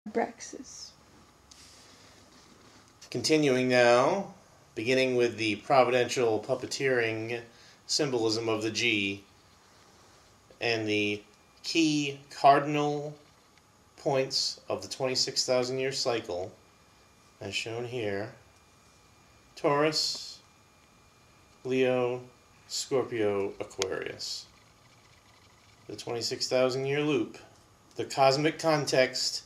Abraxas. Continuing now, beginning with the providential puppeteering symbolism of the G and the key cardinal points of the 26,000 year cycle, as shown here: Taurus, Leo, Scorpio, Aquarius. The 26,000 year loop, the cosmic context,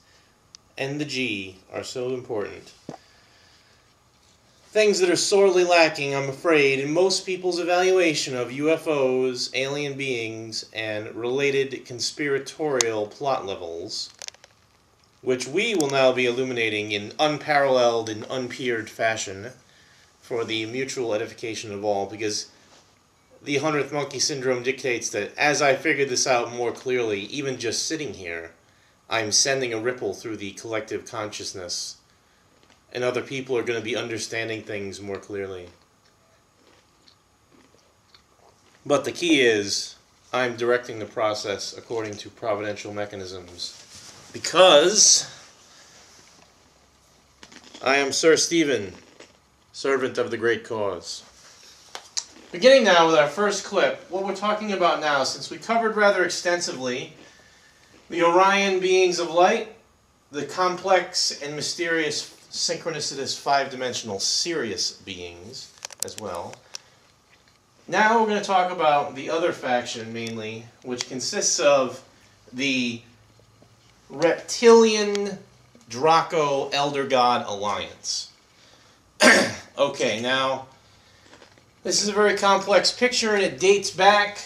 and the G are so important. Things that are sorely lacking, I'm afraid, in most people's evaluation of UFOs, alien beings, and related conspiratorial plot levels, which we will now be illuminating in unparalleled and unpeered fashion for the mutual edification of all, because the 100th monkey syndrome dictates that as I figure this out more clearly, even just sitting here, I'm sending a ripple through the collective consciousness, and other people are going to be understanding things more clearly. But the key is, I'm directing the process according to providential mechanisms, because I am Sir Stephen, servant of the great cause. Beginning now with our first clip, what we're talking about now, since we covered rather extensively the Orion beings of light, the complex and mysterious synchronicitous five-dimensional Sirius beings as well. Now we're going to talk about the other faction mainly, which consists of the Reptilian Draco Elder God Alliance. Okay, now this is a very complex picture, and it dates back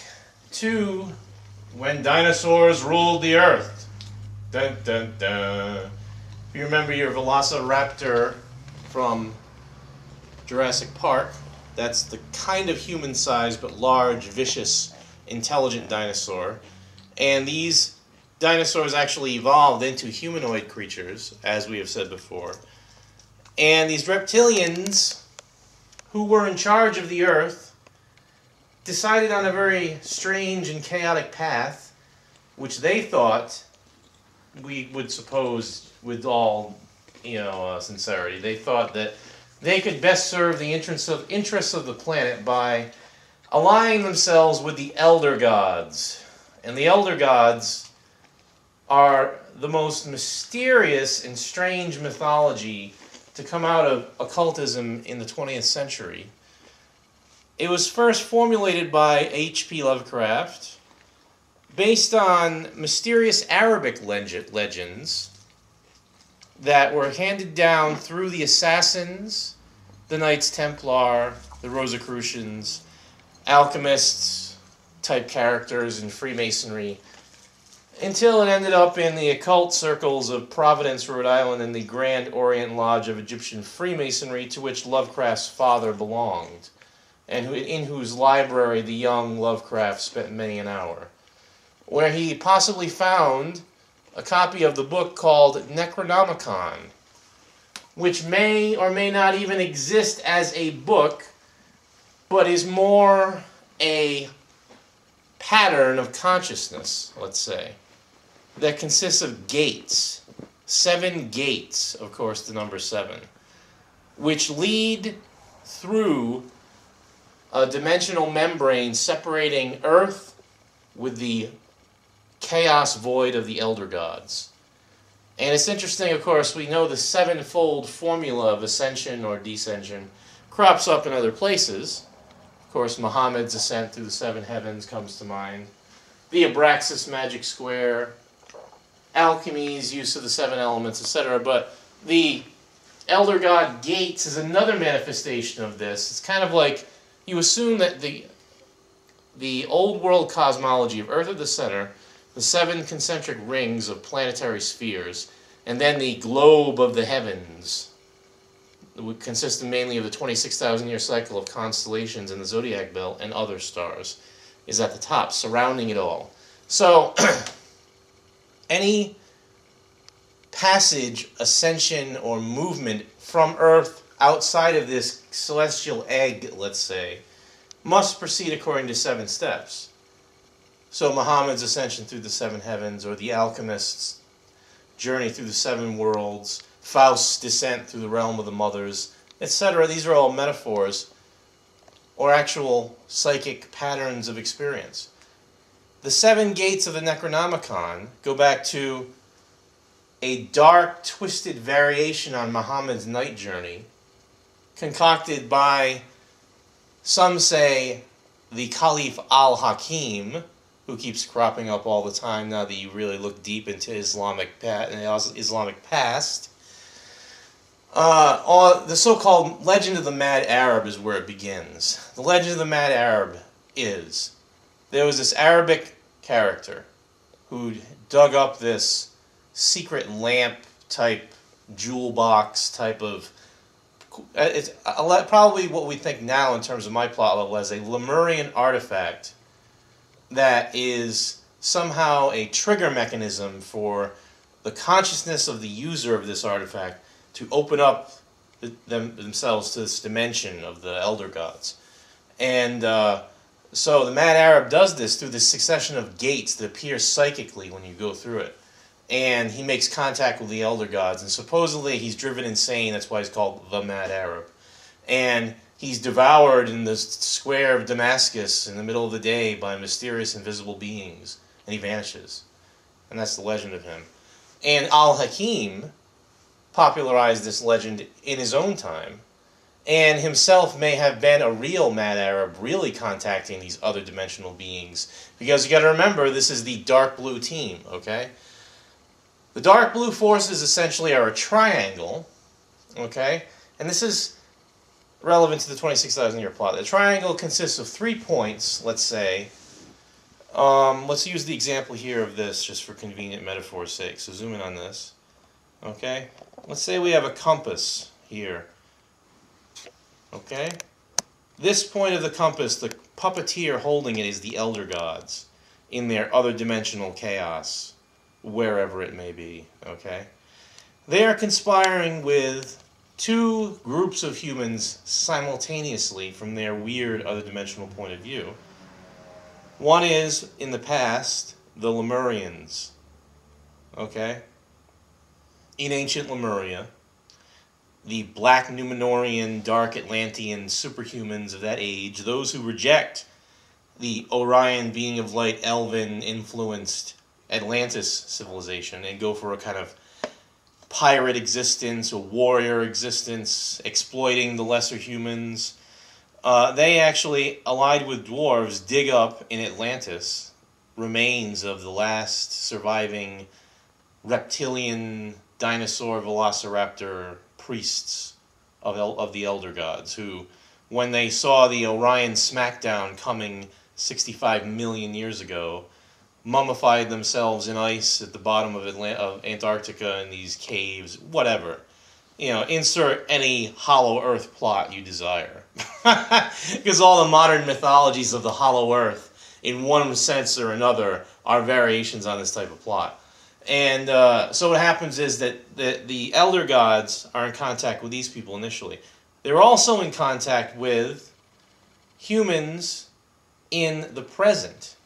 to when dinosaurs ruled the earth. Dun dun dun. If you remember your Velociraptor from Jurassic Park, that's the kind of human-sized but large, vicious, intelligent dinosaur. And these dinosaurs actually evolved into humanoid creatures, as we have said before. And these reptilians, who were in charge of the earth, decided on a very strange and chaotic path, which they thought, we would suppose with all sincerity, they thought that they could best serve the interests of the planet by aligning themselves with the Elder Gods. And the Elder Gods are the most mysterious and strange mythology to come out of occultism in the 20th century. It was first formulated by H.P. Lovecraft, based on mysterious Arabic legends that were handed down through the Assassins, the Knights Templar, the Rosicrucians, alchemists type characters in Freemasonry, until it ended up in the occult circles of Providence, Rhode Island, and the Grand Orient Lodge of Egyptian Freemasonry, to which Lovecraft's father belonged, and in whose library the young Lovecraft spent many an hour, where he possibly found a copy of the book called Necronomicon, which may or may not even exist as a book, but is more a pattern of consciousness, let's say, that consists of gates, 7 gates, of course, the number 7, which lead through a dimensional membrane separating Earth with the chaos void of the Elder Gods. And it's interesting, of course, we know the 7-fold formula of ascension or descension crops up in other places. Of course, Muhammad's ascent through the 7 heavens comes to mind. The Abraxas magic square, alchemy's use of the 7 elements, etc. But the Elder God gates is another manifestation of this. It's kind of like you assume that the old world cosmology of Earth at the center, the 7 concentric rings of planetary spheres, and then the globe of the heavens, which consist mainly of the 26,000-year cycle of constellations in the zodiac belt and other stars, is at the top, surrounding it all. So, any passage, ascension, or movement from Earth outside of this celestial egg, let's say, must proceed according to 7 steps. So Muhammad's ascension through the 7 heavens, or the alchemists' journey through the seven worlds, Faust's descent through the realm of the mothers, etc. These are all metaphors or actual psychic patterns of experience. The seven gates of the Necronomicon go back to a dark, twisted variation on Muhammad's night journey, concocted by, some say, the Caliph al-Hakim, who keeps cropping up all the time now that you really look deep into Islamic past. The so-called Legend of the Mad Arab is where it begins. The Legend of the Mad Arab is, there was this Arabic character who dug up this secret lamp type, jewel box type of, it's probably what we think now in terms of my plot level as a Lemurian artifact that is somehow a trigger mechanism for the consciousness of the user of this artifact to open up themselves to this dimension of the elder gods. And so the Mad Arab does this through this succession of gates that appear psychically when you go through it. And he makes contact with the elder gods, and supposedly he's driven insane. That's why he's called the Mad Arab. And he's devoured in the square of Damascus in the middle of the day by mysterious invisible beings, and he vanishes. And that's the legend of him. And Al-Hakim popularized this legend in his own time, and himself may have been a real Mad Arab really contacting these other dimensional beings. Because you got to remember, this is the dark blue team, okay? The dark blue forces essentially are a triangle, okay? And this is relevant to the 26,000 year plot. The triangle consists of 3 points, let's say. Let's use the example here of this just for convenient metaphor's sake. So zoom in on this, okay? Let's say we have a compass here, okay? This point of the compass, the puppeteer holding it is the elder gods in their other dimensional chaos, wherever it may be, okay? They are conspiring with 2 groups of humans simultaneously from their weird other dimensional point of view. One is, in the past, the Lemurians, okay? In ancient Lemuria, the black Numenorian, dark Atlantean superhumans of that age, those who reject the Orion being of light, elven-influenced Atlantis civilization and go for a kind of pirate existence, a warrior existence, exploiting the lesser humans. They actually, allied with dwarves, dig up in Atlantis remains of the last surviving reptilian dinosaur velociraptor priests of the elder gods, who, when they saw the Orion smackdown coming 65 million years ago, mummified themselves in ice at the bottom of Antarctica in these caves, whatever. You know, insert any Hollow Earth plot you desire. Because all the modern mythologies of the Hollow Earth, in one sense or another, are variations on this type of plot. And so what happens is that the elder gods are in contact with these people initially. They're also in contact with humans in the present,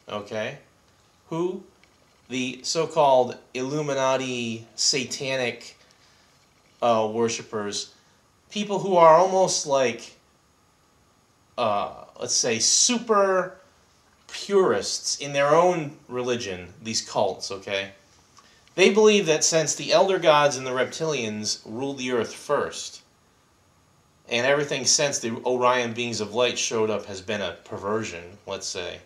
okay? Who? The so-called Illuminati satanic worshippers, people who are almost like, let's say, super purists in their own religion, these cults, okay? They believe that since the elder gods and the reptilians ruled the earth first, and everything since the Orion beings of light showed up has been a perversion, let's say,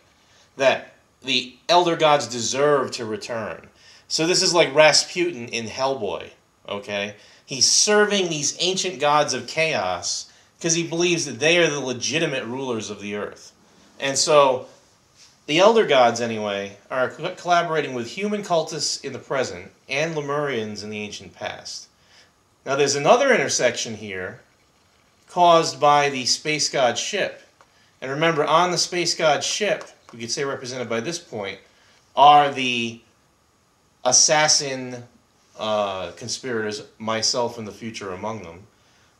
that the elder gods deserve to return. So this is like Rasputin in Hellboy, okay? He's serving these ancient gods of chaos because he believes that they are the legitimate rulers of the earth. And so the elder gods, anyway, are collaborating with human cultists in the present and Lemurians in the ancient past. Now there's another intersection here caused by the space god ship. And remember, on the space god ship, we could say represented by this point, are the assassin conspirators, myself and the future among them,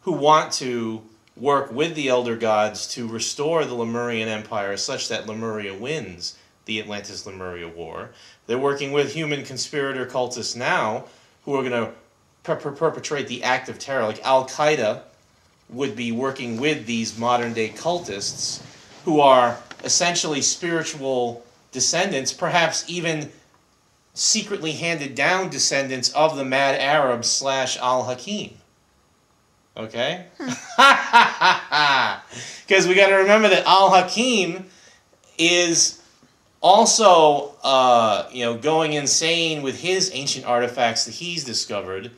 who want to work with the elder gods to restore the Lemurian Empire such that Lemuria wins the Atlantis-Lemuria War. They're working with human conspirator cultists now who are going to perpetrate the act of terror. Like Al-Qaeda would be working with these modern-day cultists who are essentially spiritual descendants, perhaps even secretly handed down descendants of the Mad Arab / Al-Hakim. Okay? Because we got to remember that Al-Hakim is also going insane with his ancient artifacts that he's discovered.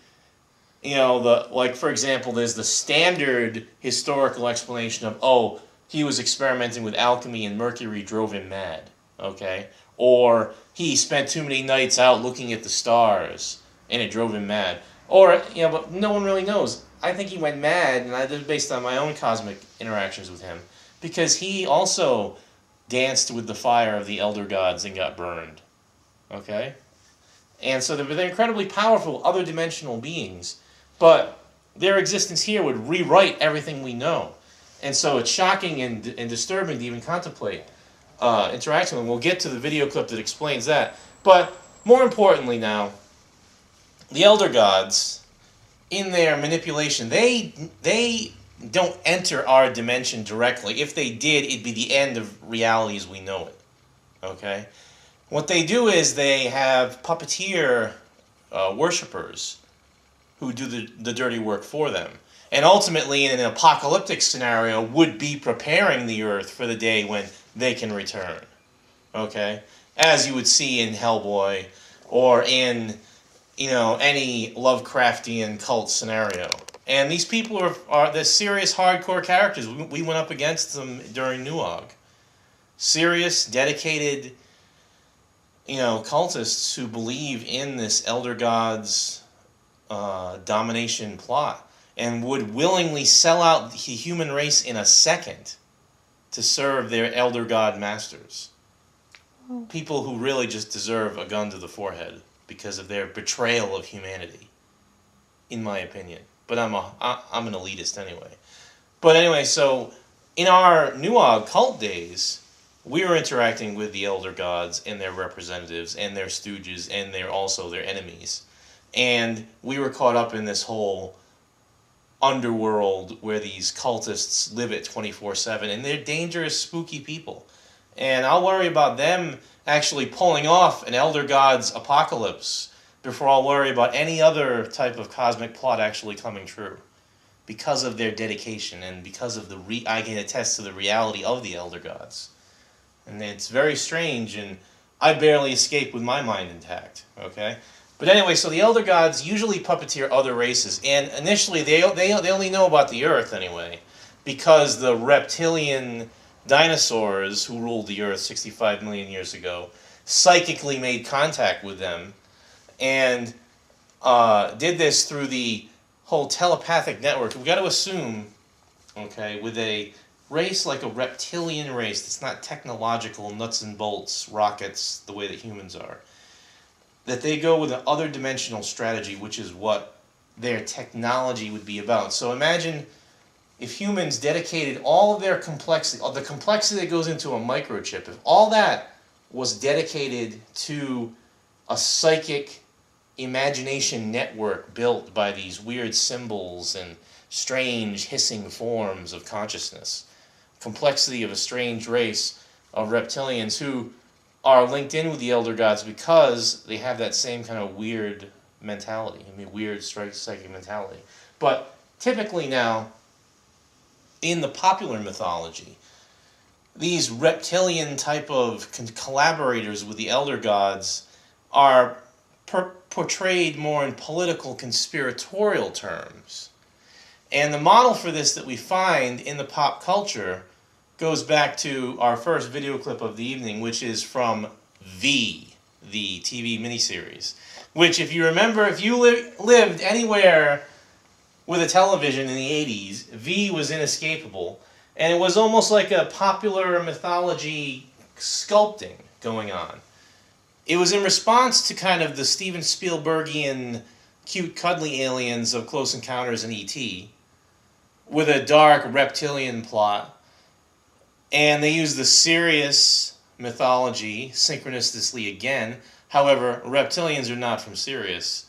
For example, there's the standard historical explanation of, he was experimenting with alchemy and mercury drove him mad. Okay? Or he spent too many nights out looking at the stars and it drove him mad. Or, but no one really knows. I think he went mad, and I did based on my own cosmic interactions with him, because he also danced with the fire of the elder gods and got burned. Okay? And so they're incredibly powerful, other dimensional beings, but their existence here would rewrite everything we know. And so it's shocking and disturbing to even contemplate interacting with them. We'll get to the video clip that explains that. But more importantly now, the elder gods, in their manipulation, they don't enter our dimension directly. If they did, it'd be the end of reality as we know it. Okay? What they do is they have puppeteer worshippers who do the dirty work for them. And ultimately, in an apocalyptic scenario, would be preparing the earth for the day when they can return. Okay? As you would see in Hellboy or in any Lovecraftian cult scenario. And these people are the serious, hardcore characters. We went up against them during Nuog. Serious, dedicated, cultists who believe in this elder gods domination plot and would willingly sell out the human race in a second to serve their elder god masters. People who really just deserve a gun to the forehead because of their betrayal of humanity, in my opinion. But I'm an elitist anyway. But anyway, so in our Nuog cult days, we were interacting with the elder gods and their representatives and their stooges and also their enemies. And we were caught up in this whole underworld where these cultists live it 24/7, and they're dangerous, spooky people. And I'll worry about them actually pulling off an elder god's apocalypse before I'll worry about any other type of cosmic plot actually coming true, because of their dedication and because of I can attest to the reality of the elder gods. And it's very strange, and I barely escape with my mind intact. Okay? But anyway, so the elder gods usually puppeteer other races, and initially they only know about the earth anyway, because the reptilian dinosaurs who ruled the earth 65 million years ago psychically made contact with them and did this through the whole telepathic network. We've got to assume, with a race like a reptilian race that's not technological, nuts and bolts, rockets, the way that humans are, that they go with an other dimensional strategy, which is what their technology would be about. So imagine if humans dedicated all of their complexity, the complexity that goes into a microchip, if all that was dedicated to a psychic imagination network built by these weird symbols and strange hissing forms of consciousness, complexity of a strange race of reptilians who are linked in with the elder gods because they have that same kind of weird mentality, weird psychic mentality. But typically now, in the popular mythology, these reptilian type of collaborators with the elder gods are portrayed more in political conspiratorial terms. And the model for this that we find in the pop culture goes back to our first video clip of the evening, which is from V, the TV miniseries. Which, if you remember, if you lived anywhere with a television in the 80s, V was inescapable. And it was almost like a popular mythology sculpting going on. It was in response to kind of the Steven Spielbergian cute cuddly aliens of Close Encounters and E.T., with a dark reptilian plot. And they used the serious mythology synchronously again. However, reptilians are not from Sirius.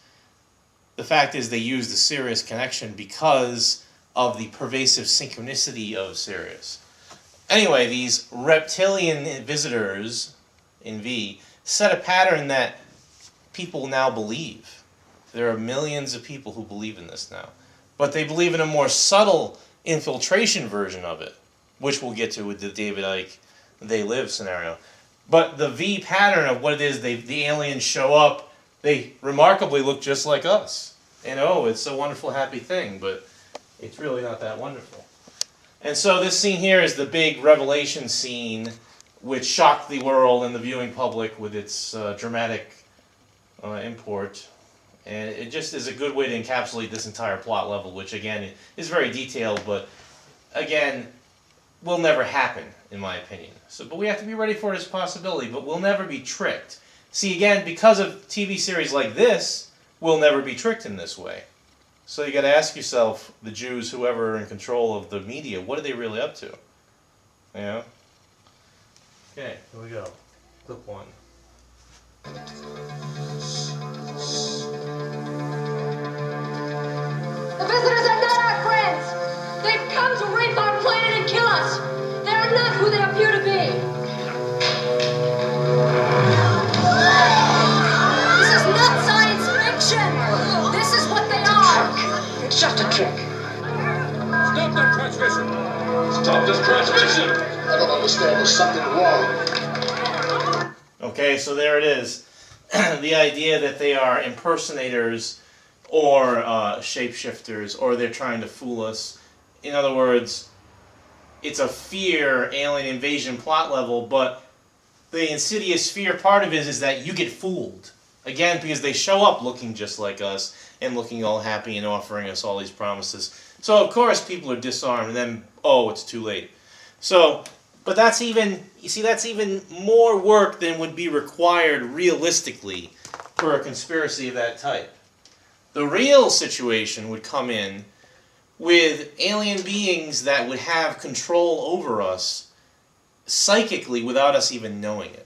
The fact is they use the Sirius connection because of the pervasive synchronicity of Sirius. Anyway, these reptilian visitors in V set a pattern that people now believe. There are millions of people who believe in this now. But they believe in a more subtle infiltration version of it, which we'll get to with the David Icke They Live scenario. But the V pattern of what it is, the aliens show up, they remarkably look just like us. And oh, it's a wonderful, happy thing, but it's really not that wonderful. And so this scene here is the big revelation scene, which shocked the world and the viewing public with its dramatic import. And it just is a good way to encapsulate this entire plot level, which again is very detailed, but again, will never happen, in my opinion. So, but we have to be ready for it as a possibility, but we'll never be tricked. See, again, because of TV series like this, we'll never be tricked in this way. So you got to ask yourself, the Jews, whoever are in control of the media, what are they really up to? You know? Okay, here we go. Clip 1. The visitors are not our friends. They've come to rape our planet and kill us. They are not who they appear to be. This is not science fiction. This is what they are. It's just a trick. Stop that transmission! Stop this transmission! I don't understand. There's something wrong. Okay, so there it is. The idea that they are impersonators or shapeshifters, or they're trying to fool us. In other words, it's a fear alien invasion plot level, but the insidious fear part of it is that you get fooled. Again, because they show up looking just like us and looking all happy and offering us all these promises. So, of course, people are disarmed, and then, oh, it's too late. So, but that's even, you see, that's even more work than would be required realistically for a conspiracy of that type. The real situation would come in with alien beings that would have control over us psychically without us even knowing it.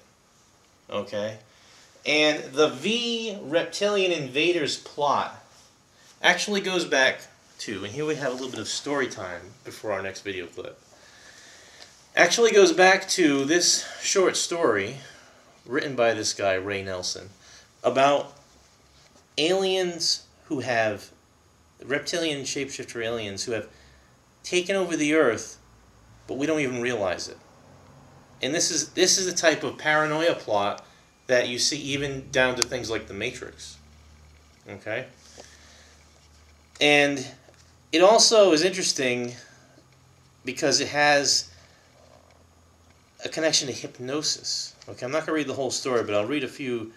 Okay? And the V Reptilian Invaders plot actually goes back to, and here we have a little bit of story time before our next video clip, actually goes back to this short story written by this guy, Ray Nelson, about aliens who have, reptilian shapeshifter aliens who have taken over the Earth, but we don't even realize it. And this is the type of paranoia plot that you see even down to things like The Matrix. Okay? And it also is interesting because it has a connection to hypnosis. Okay, I'm not going to read the whole story, but I'll read a few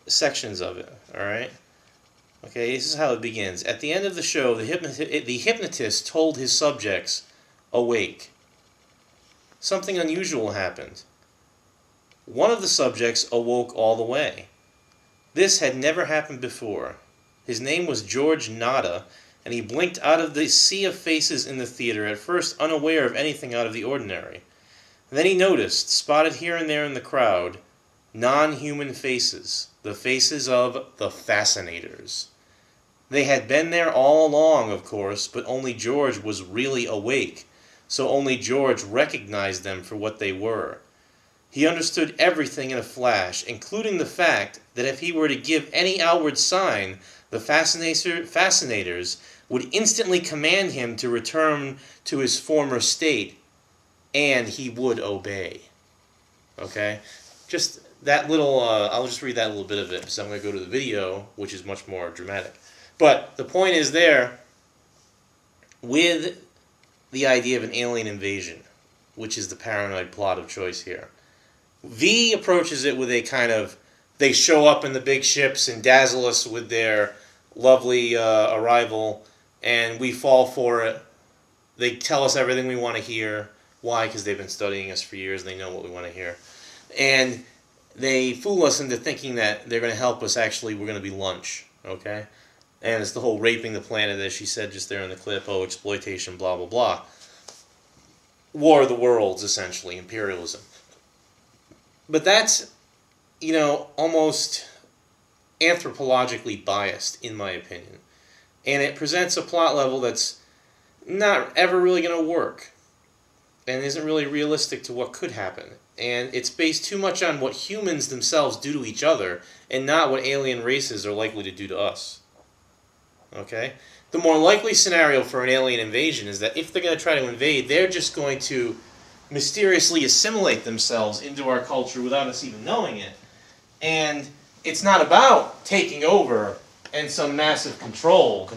sections of it. All right? Okay, this is how it begins. At the end of the show, the hypnotist told his subjects, awake. Something unusual happened. One of the subjects awoke all the way. This had never happened before. His name was George Nada, and he blinked out of the sea of faces in the theater, at first unaware of anything out of the ordinary. Then he noticed, spotted here and there in the crowd, non-human faces, the faces of the Fascinators. They had been there all along, of course, but only George was really awake, so only George recognized them for what they were. He understood everything in a flash, including the fact that if he were to give any outward sign, the Fascinators would instantly command him to return to his former state, and he would obey. Okay? Just that little, I'll just read that little bit of it, because I'm going to go to the video, which is much more dramatic. But the point is there, with the idea of an alien invasion, which is the paranoid plot of choice here, V approaches it with a kind of, they show up in the big ships and dazzle us with their lovely arrival, and we fall for it. They tell us everything we want to hear. Why? Because they've been studying us for years, and they know what we want to hear. And they fool us into thinking that they're going to help us. Actually, we're going to be lunch, okay? And it's the whole raping the planet, as she said just there in the clip, oh, exploitation, blah, blah, blah. War of the worlds, essentially, imperialism. But that's, almost anthropologically biased, in my opinion. And it presents a plot level that's not ever really going to work and isn't really realistic to what could happen. And it's based too much on what humans themselves do to each other and not what alien races are likely to do to us. Okay? The more likely scenario for an alien invasion is that if they're going to try to invade, they're just going to mysteriously assimilate themselves into our culture without us even knowing it. And it's not about taking over and some massive control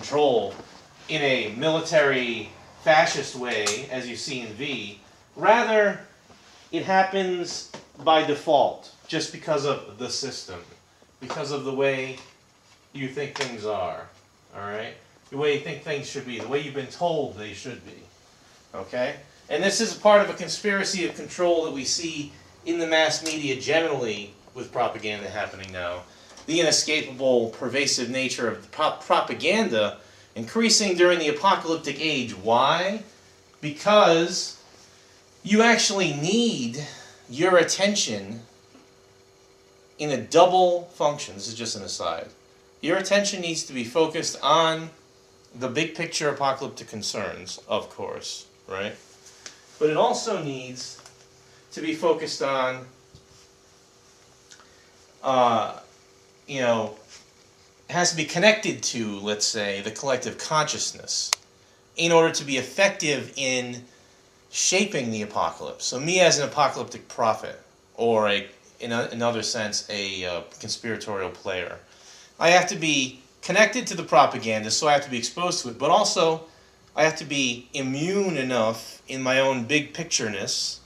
in a military fascist way, as you see in V. Rather, it happens by default, just because of the system, because of the way you think things are, all right? The way you think things should be, the way you've been told they should be, okay? And this is part of a conspiracy of control that we see in the mass media generally with propaganda happening now. The inescapable, pervasive nature of propaganda increasing during the apocalyptic age. Why? Because you actually need your attention in a double function. This is just an aside. Your attention needs to be focused on the big picture apocalyptic concerns, of course, right? But it also needs to be focused on, it has to be connected to, let's say, the collective consciousness in order to be effective in shaping the apocalypse. So me as an apocalyptic prophet, or in another sense, a conspiratorial player, I have to be connected to the propaganda, so I have to be exposed to it, but also I have to be immune enough in my own big pictureness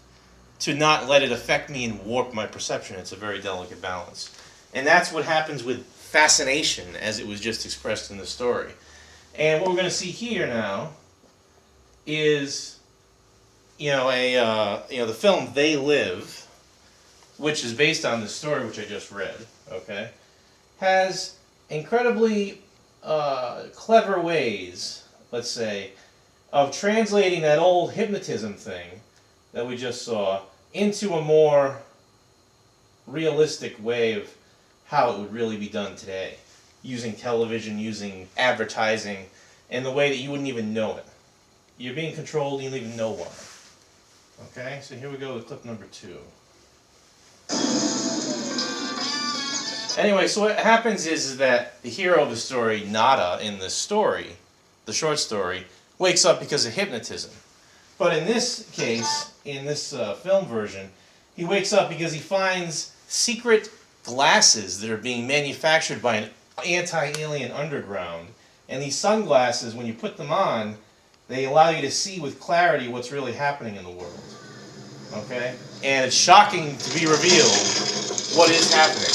to not let it affect me and warp my perception. It's a very delicate balance. And that's what happens with fascination, as it was just expressed in the story. And what we're going to see here now is, the film They Live, which is based on this story which I just read, okay, has incredibly clever ways, let's say, of translating that old hypnotism thing that we just saw into a more realistic way of how it would really be done today, using television, using advertising, and the way that you wouldn't even know it. You're being controlled, you don't even know why. Okay, so here we go with clip number 2. Anyway, so what happens is that the hero of the story, Nada, in this story, the short story, wakes up because of hypnotism. But in this case, in this film version, he wakes up because he finds secret glasses that are being manufactured by an anti-alien underground. And these sunglasses, when you put them on, they allow you to see with clarity what's really happening in the world. Okay? And it's shocking to be revealed what is happening.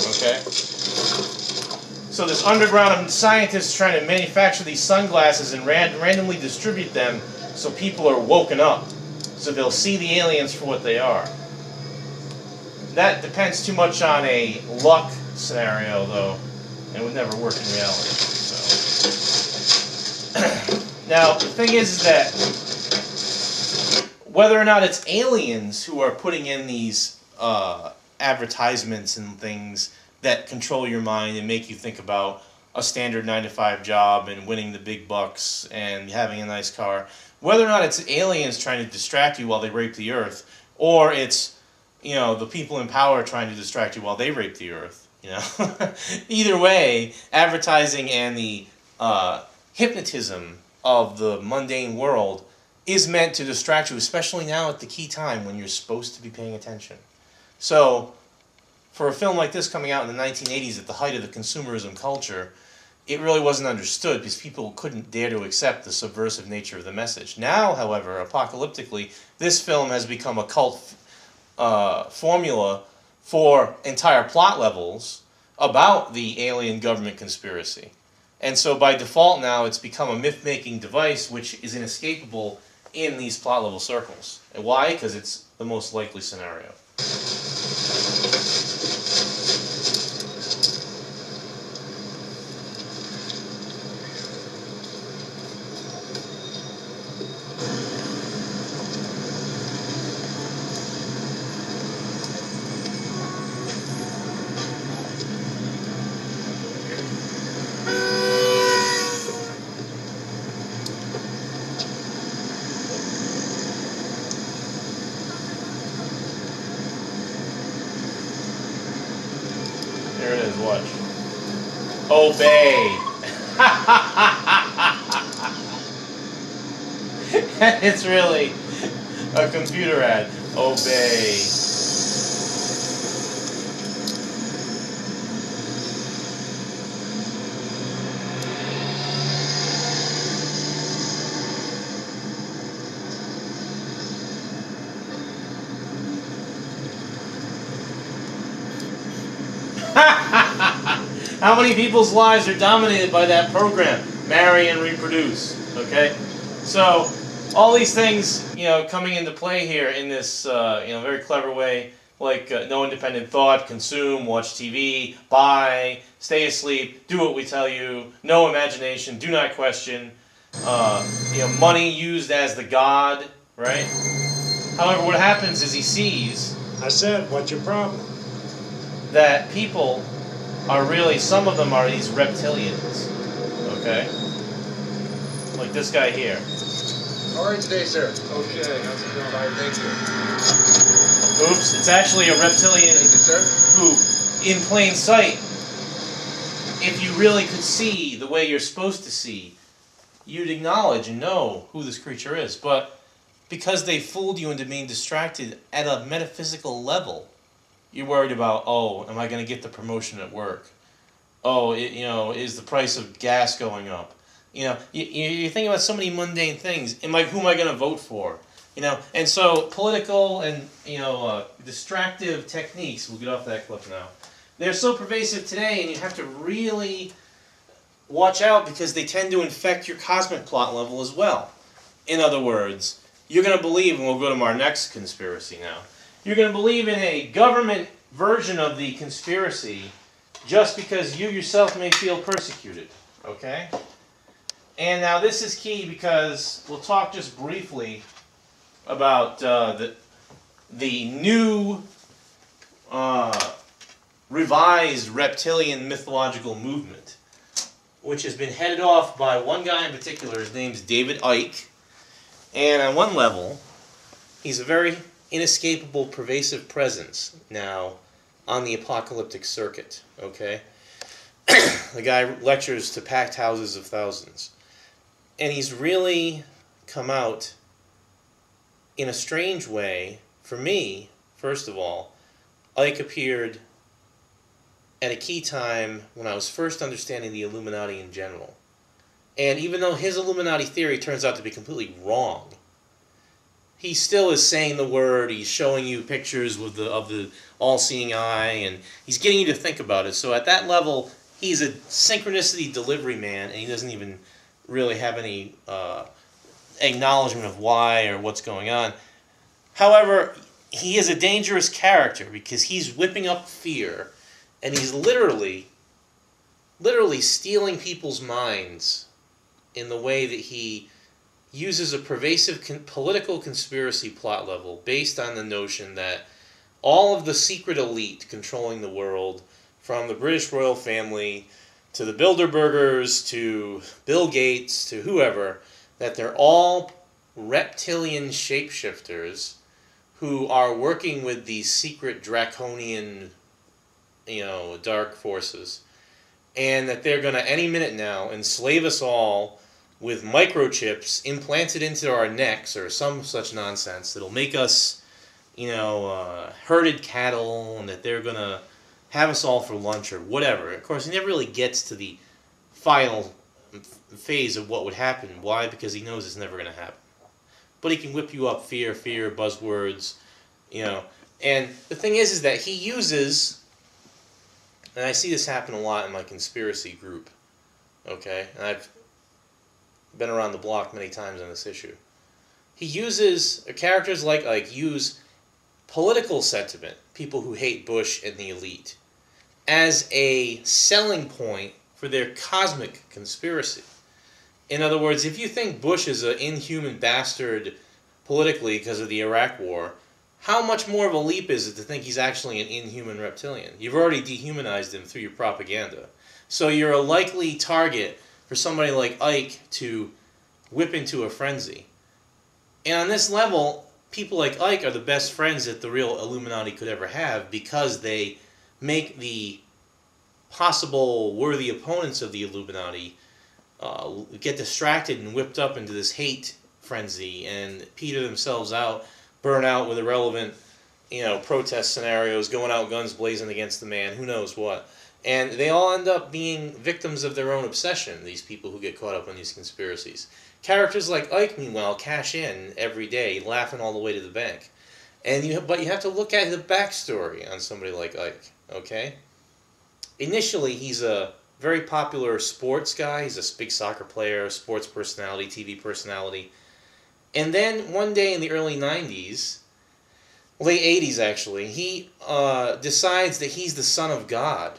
Okay? So this underground scientist is trying to manufacture these sunglasses and randomly distribute them so people are woken up. So they'll see the aliens for what they are. That depends too much on a luck scenario, though, and would never work in reality. So. Now, the thing is that whether or not it's aliens who are putting in these advertisements and things that control your mind and make you think about a standard 9-to-5 job and winning the big bucks and having a nice car, whether or not it's aliens trying to distract you while they rape the earth, or it's the people in power trying to distract you while they rape the earth, Either way, advertising and the hypnotism of the mundane world is meant to distract you, especially now at the key time when you're supposed to be paying attention. So, for a film like this coming out in the 1980s at the height of the consumerism culture, it really wasn't understood because people couldn't dare to accept the subversive nature of the message. Now, however, apocalyptically, this film has become a cult formula for entire plot levels about the alien government conspiracy. And so by default now, it's become a myth-making device which is inescapable in these plot level circles. And why? Because it's the most likely scenario. watch. Obey. It's really a computer ad. Obey. How many people's lives are dominated by that program? Marry and reproduce. Okay? So, all these things, coming into play here in this, very clever way, like no independent thought, consume, watch TV, buy, stay asleep, do what we tell you, no imagination, do not question, money used as the god, right? However, what happens is he sees... I said, what's your problem? That people are really, some of them are these reptilians, okay? Like this guy here. All right today, sir. Okay, how's it going? All right, thank you. Oops, it's actually a reptilian. Thank you, sir. Who, in plain sight, if you really could see the way you're supposed to see, you'd acknowledge and know who this creature is. But because they fooled you into being distracted at a metaphysical level, you're worried about, am I going to get the promotion at work? Is the price of gas going up? You're thinking about so many mundane things. Who am I going to vote for? And so political and, distractive techniques, we'll get off that clip now, they're so pervasive today, and you have to really watch out because they tend to infect your cosmic plot level as well. In other words, you're going to believe, and we'll go to our next conspiracy now, you're going to believe in a government version of the conspiracy just because you yourself may feel persecuted, okay? And now this is key because we'll talk just briefly about the new revised reptilian mythological movement, which has been headed off by one guy in particular. His name's David Icke. And on one level, he's a very inescapable, pervasive presence now on the apocalyptic circuit, okay? The guy lectures to packed houses of thousands. And he's really come out in a strange way. For me, first of all, Icke appeared at a key time when I was first understanding the Illuminati in general. And even though his Illuminati theory turns out to be completely wrong, he still is saying the word, he's showing you pictures of the all-seeing eye, and he's getting you to think about it. So at that level, he's a synchronicity delivery man, and he doesn't even really have any acknowledgement of why or what's going on. However, he is a dangerous character because he's whipping up fear, and he's literally stealing people's minds in the way that he uses a pervasive political conspiracy plot level based on the notion that all of the secret elite controlling the world, from the British royal family to the Bilderbergers to Bill Gates to whoever, that they're all reptilian shapeshifters who are working with these secret draconian, dark forces, and that they're going to any minute now enslave us all with microchips implanted into our necks or some such nonsense that'll make us, herded cattle, and that they're going to have us all for lunch or whatever. Of course, he never really gets to the final phase of what would happen. Why? Because he knows it's never going to happen. But he can whip you up fear, buzzwords, And the thing is that he uses, and I see this happen a lot in my conspiracy group, okay? And I've been around the block many times on this issue. He uses, characters like Icke use political sentiment, people who hate Bush and the elite, as a selling point for their cosmic conspiracy. In other words, if you think Bush is an inhuman bastard politically because of the Iraq War, how much more of a leap is it to think he's actually an inhuman reptilian? You've already dehumanized him through your propaganda. So you're a likely target for somebody like Icke to whip into a frenzy. And on this level, people like Icke are the best friends that the real Illuminati could ever have because they make the possible worthy opponents of the Illuminati get distracted and whipped up into this hate frenzy and peter themselves out, burn out with irrelevant, protest scenarios, going out guns blazing against the man, who knows what. And they all end up being victims of their own obsession, these people who get caught up in these conspiracies. Characters like Icke, meanwhile, cash in every day, laughing all the way to the bank. But you have to look at the backstory on somebody like Icke, okay? Initially, he's a very popular sports guy. He's a big soccer player, sports personality, TV personality. And then one day in the early 90s, late 80s actually, he decides that he's the Son of God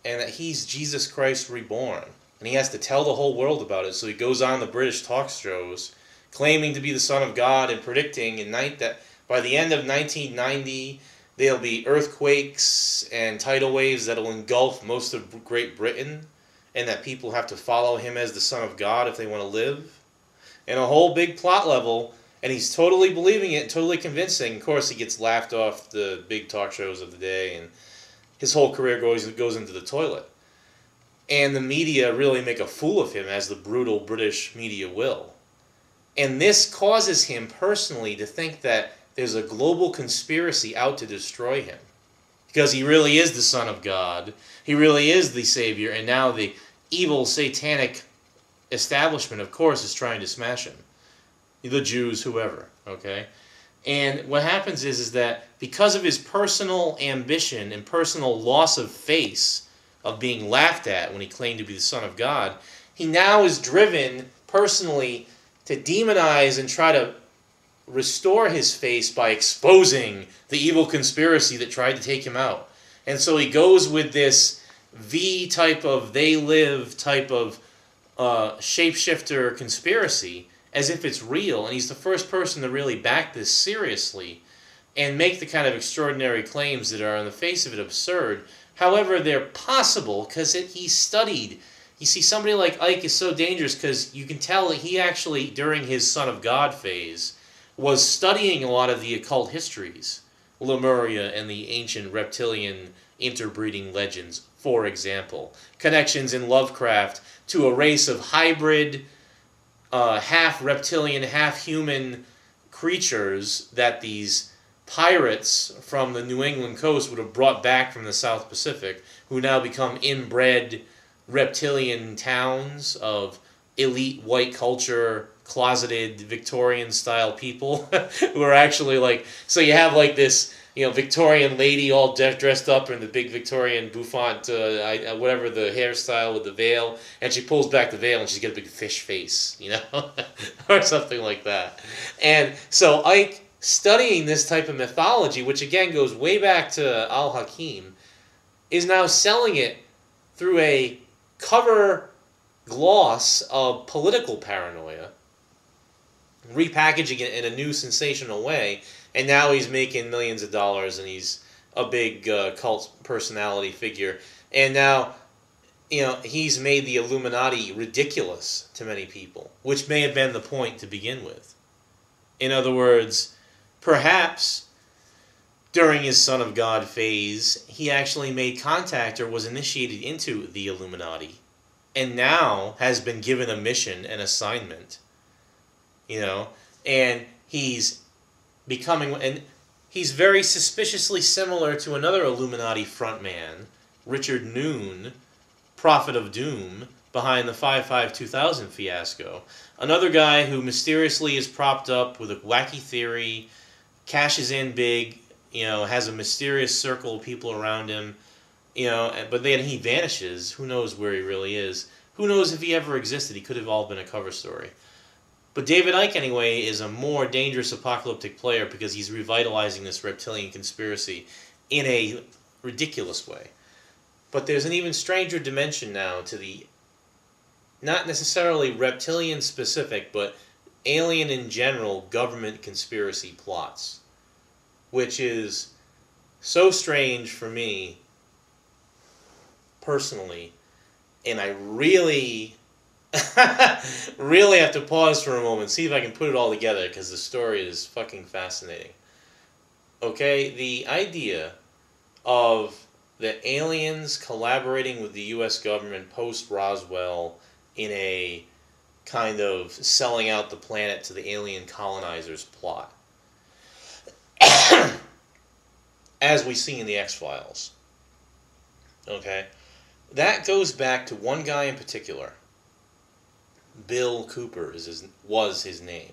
and that he's Jesus Christ reborn. And he has to tell the whole world about it. So he goes on the British talk shows claiming to be the Son of God and predicting that by the end of 1990, there'll be earthquakes and tidal waves that'll engulf most of Great Britain, and that people have to follow him as the Son of God if they want to live. And a whole big plot level, and he's totally believing it, totally convincing. Of course, he gets laughed off the big talk shows of the day, and his whole career goes into the toilet. And the media really make a fool of him, as the brutal British media will. And this causes him personally to think that there's a global conspiracy out to destroy him. Because he really is the Son of God. He really is the Savior. And now the evil satanic establishment, of course, is trying to smash him. The Jews, whoever. Okay? And what happens is that because of his personal ambition and personal loss of face of being laughed at when he claimed to be the Son of God, he now is driven personally to demonize and try to restore his face by exposing the evil conspiracy that tried to take him out. And so he goes with this V type of they live type of shapeshifter conspiracy as if it's real, and he's the first person to really back this seriously and make the kind of extraordinary claims that are on the face of it absurd. However, they're possible because he's studied. You see, somebody like Icke is so dangerous because you can tell that he actually, during his Son of God phase, was studying a lot of the occult histories, Lemuria and the ancient reptilian interbreeding legends, for example. Connections in Lovecraft to a race of hybrid, half reptilian, half human creatures that these pirates from the New England coast would have brought back from the South Pacific, who now become inbred reptilian towns of elite white culture, closeted Victorian-style people who are actually like... So you have like this, Victorian lady all dressed up in the big Victorian bouffant, whatever the hairstyle with the veil, and she pulls back the veil and she's got a big fish face, or something like that. And so Icke, studying this type of mythology, which again goes way back to Al-Hakim, is now selling it through a cover gloss of political paranoia, repackaging it in a new sensational way, and now he's making millions of dollars, and he's a big cult personality figure. And now, he's made the Illuminati ridiculous to many people, which may have been the point to begin with. In other words, perhaps during his Son of God phase, he actually made contact or was initiated into the Illuminati, and now has been given a mission, an assignment, and he's becoming, and he's very suspiciously similar to another Illuminati frontman, Richard Noon, Prophet of Doom, behind the 5/5/2000 fiasco. Another guy who mysteriously is propped up with a wacky theory, cashes in big, has a mysterious circle of people around him, but then he vanishes. Who knows where he really is? Who knows if he ever existed? He could have all been a cover story. But David Icke, anyway, is a more dangerous apocalyptic player because he's revitalizing this reptilian conspiracy in a ridiculous way. But there's an even stranger dimension now to the, not necessarily reptilian specific, but alien in general government conspiracy plots, which is so strange for me personally, and I really really have to pause for a moment, see if I can put it all together, because the story is fucking fascinating. Okay, the idea of that aliens collaborating with the U.S. government post-Roswell in a kind of selling out the planet to the alien colonizers plot. As we see in the X-Files. Okay? That goes back to one guy in particular. Bill Cooper was his name.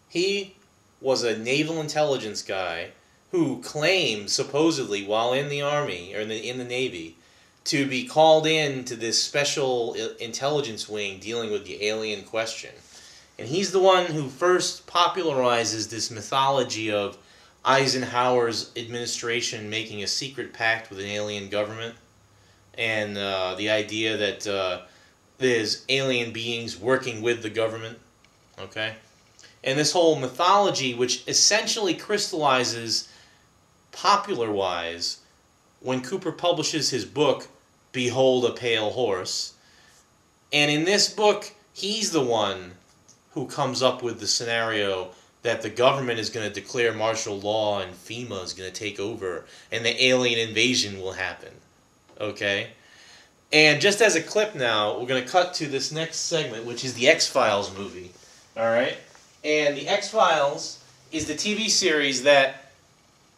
He was a naval intelligence guy who claimed, supposedly, while in the Army, or in the Navy, to be called in to this special intelligence wing dealing with the alien question. And he's the one who first popularizes this mythology of Eisenhower's administration making a secret pact with an alien government, and the idea that there's alien beings working with the government, okay? And this whole mythology, which essentially crystallizes popular-wise when Cooper publishes his book, Behold a Pale Horse. And in this book, he's the one who comes up with the scenario that the government is going to declare martial law and FEMA is going to take over and the alien invasion will happen. Okay? And just as a clip now, we're going to cut to this next segment, which is the X-Files movie. Alright? And the X-Files is the TV series that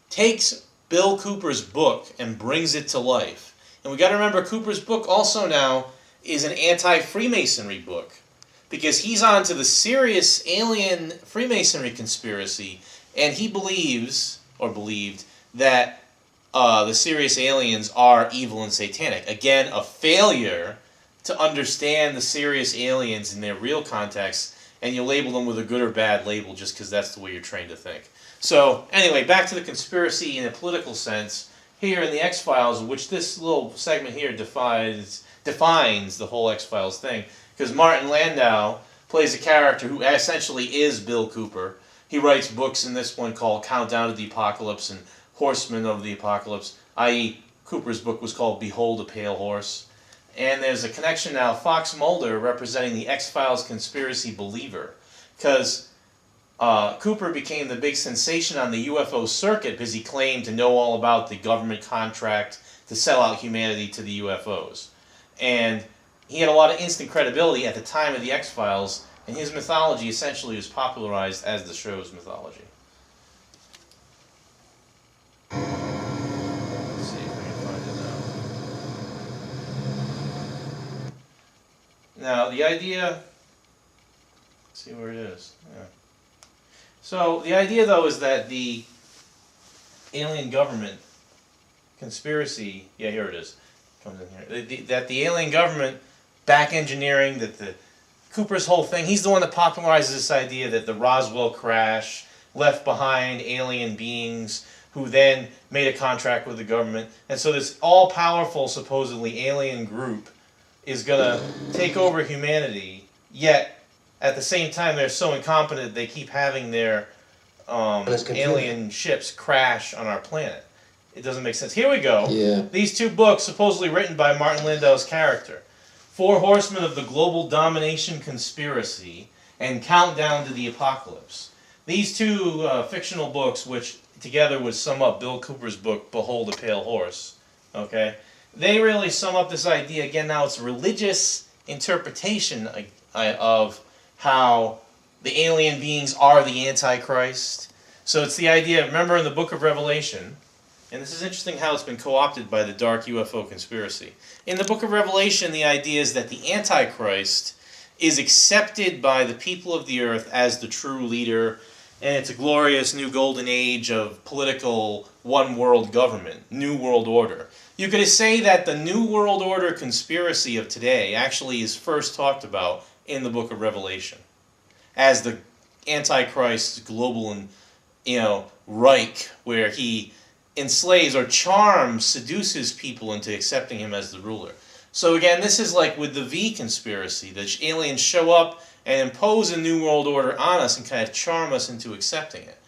takes Bill Cooper's book and brings it to life. And we got to remember, Cooper's book also now is an anti-Freemasonry book, because he's on to the serious alien Freemasonry conspiracy, and he believes, or believed, that the serious aliens are evil and satanic. Again, a failure to understand the serious aliens in their real context, and you label them with a good or bad label just because that's the way you're trained to think. So, anyway, back to the conspiracy in a political sense. Here in the X-Files, which this little segment here defines the whole X-Files thing, because Martin Landau plays a character who essentially is Bill Cooper. He writes books in this one called Countdown to the Apocalypse and Horsemen of the Apocalypse, i.e. Cooper's book was called Behold a Pale Horse. And there's a connection now, Fox Mulder representing the X-Files conspiracy believer, because Cooper became the big sensation on the UFO circuit because he claimed to know all about the government contract to sell out humanity to the UFOs. And he had a lot of instant credibility at the time of the X-Files, and his mythology essentially was popularized as the show's mythology. Let's see if I can find it now. Now, the idea... Let's see where it is. Yeah. So, the idea, though, is that the alien government conspiracy... Yeah, here it is. Comes in here. That the alien government back engineering, that the Cooper's whole thing, he's the one that popularizes this idea that the Roswell crash left behind alien beings who then made a contract with the government. And so this all-powerful, supposedly alien group is going to take over humanity, yet at the same time they're so incompetent they keep having their alien ships crash on our planet. It doesn't make sense. Here we go. Yeah. These two books, supposedly written by Martin Landau's character. 4 Horsemen of the Global Domination Conspiracy and Countdown to the Apocalypse. These two fictional books, which together would sum up Bill Cooper's book, Behold a Pale Horse, okay? They really sum up this idea. Again, now it's a religious interpretation of how the alien beings are the Antichrist. So it's the idea, remember in the book of Revelation, and this is interesting how it's been co-opted by the dark UFO conspiracy. In the book of Revelation, the idea is that the Antichrist is accepted by the people of the earth as the true leader, and it's a glorious new golden age of political one-world government, new world order. You could say that the new world order conspiracy of today actually is first talked about in the book of Revelation as the Antichrist global, Reich, where he enslaves or charms, seduces people into accepting him as the ruler. So again, this is like with the V conspiracy. The aliens show up and impose a new world order on us and kind of charm us into accepting it.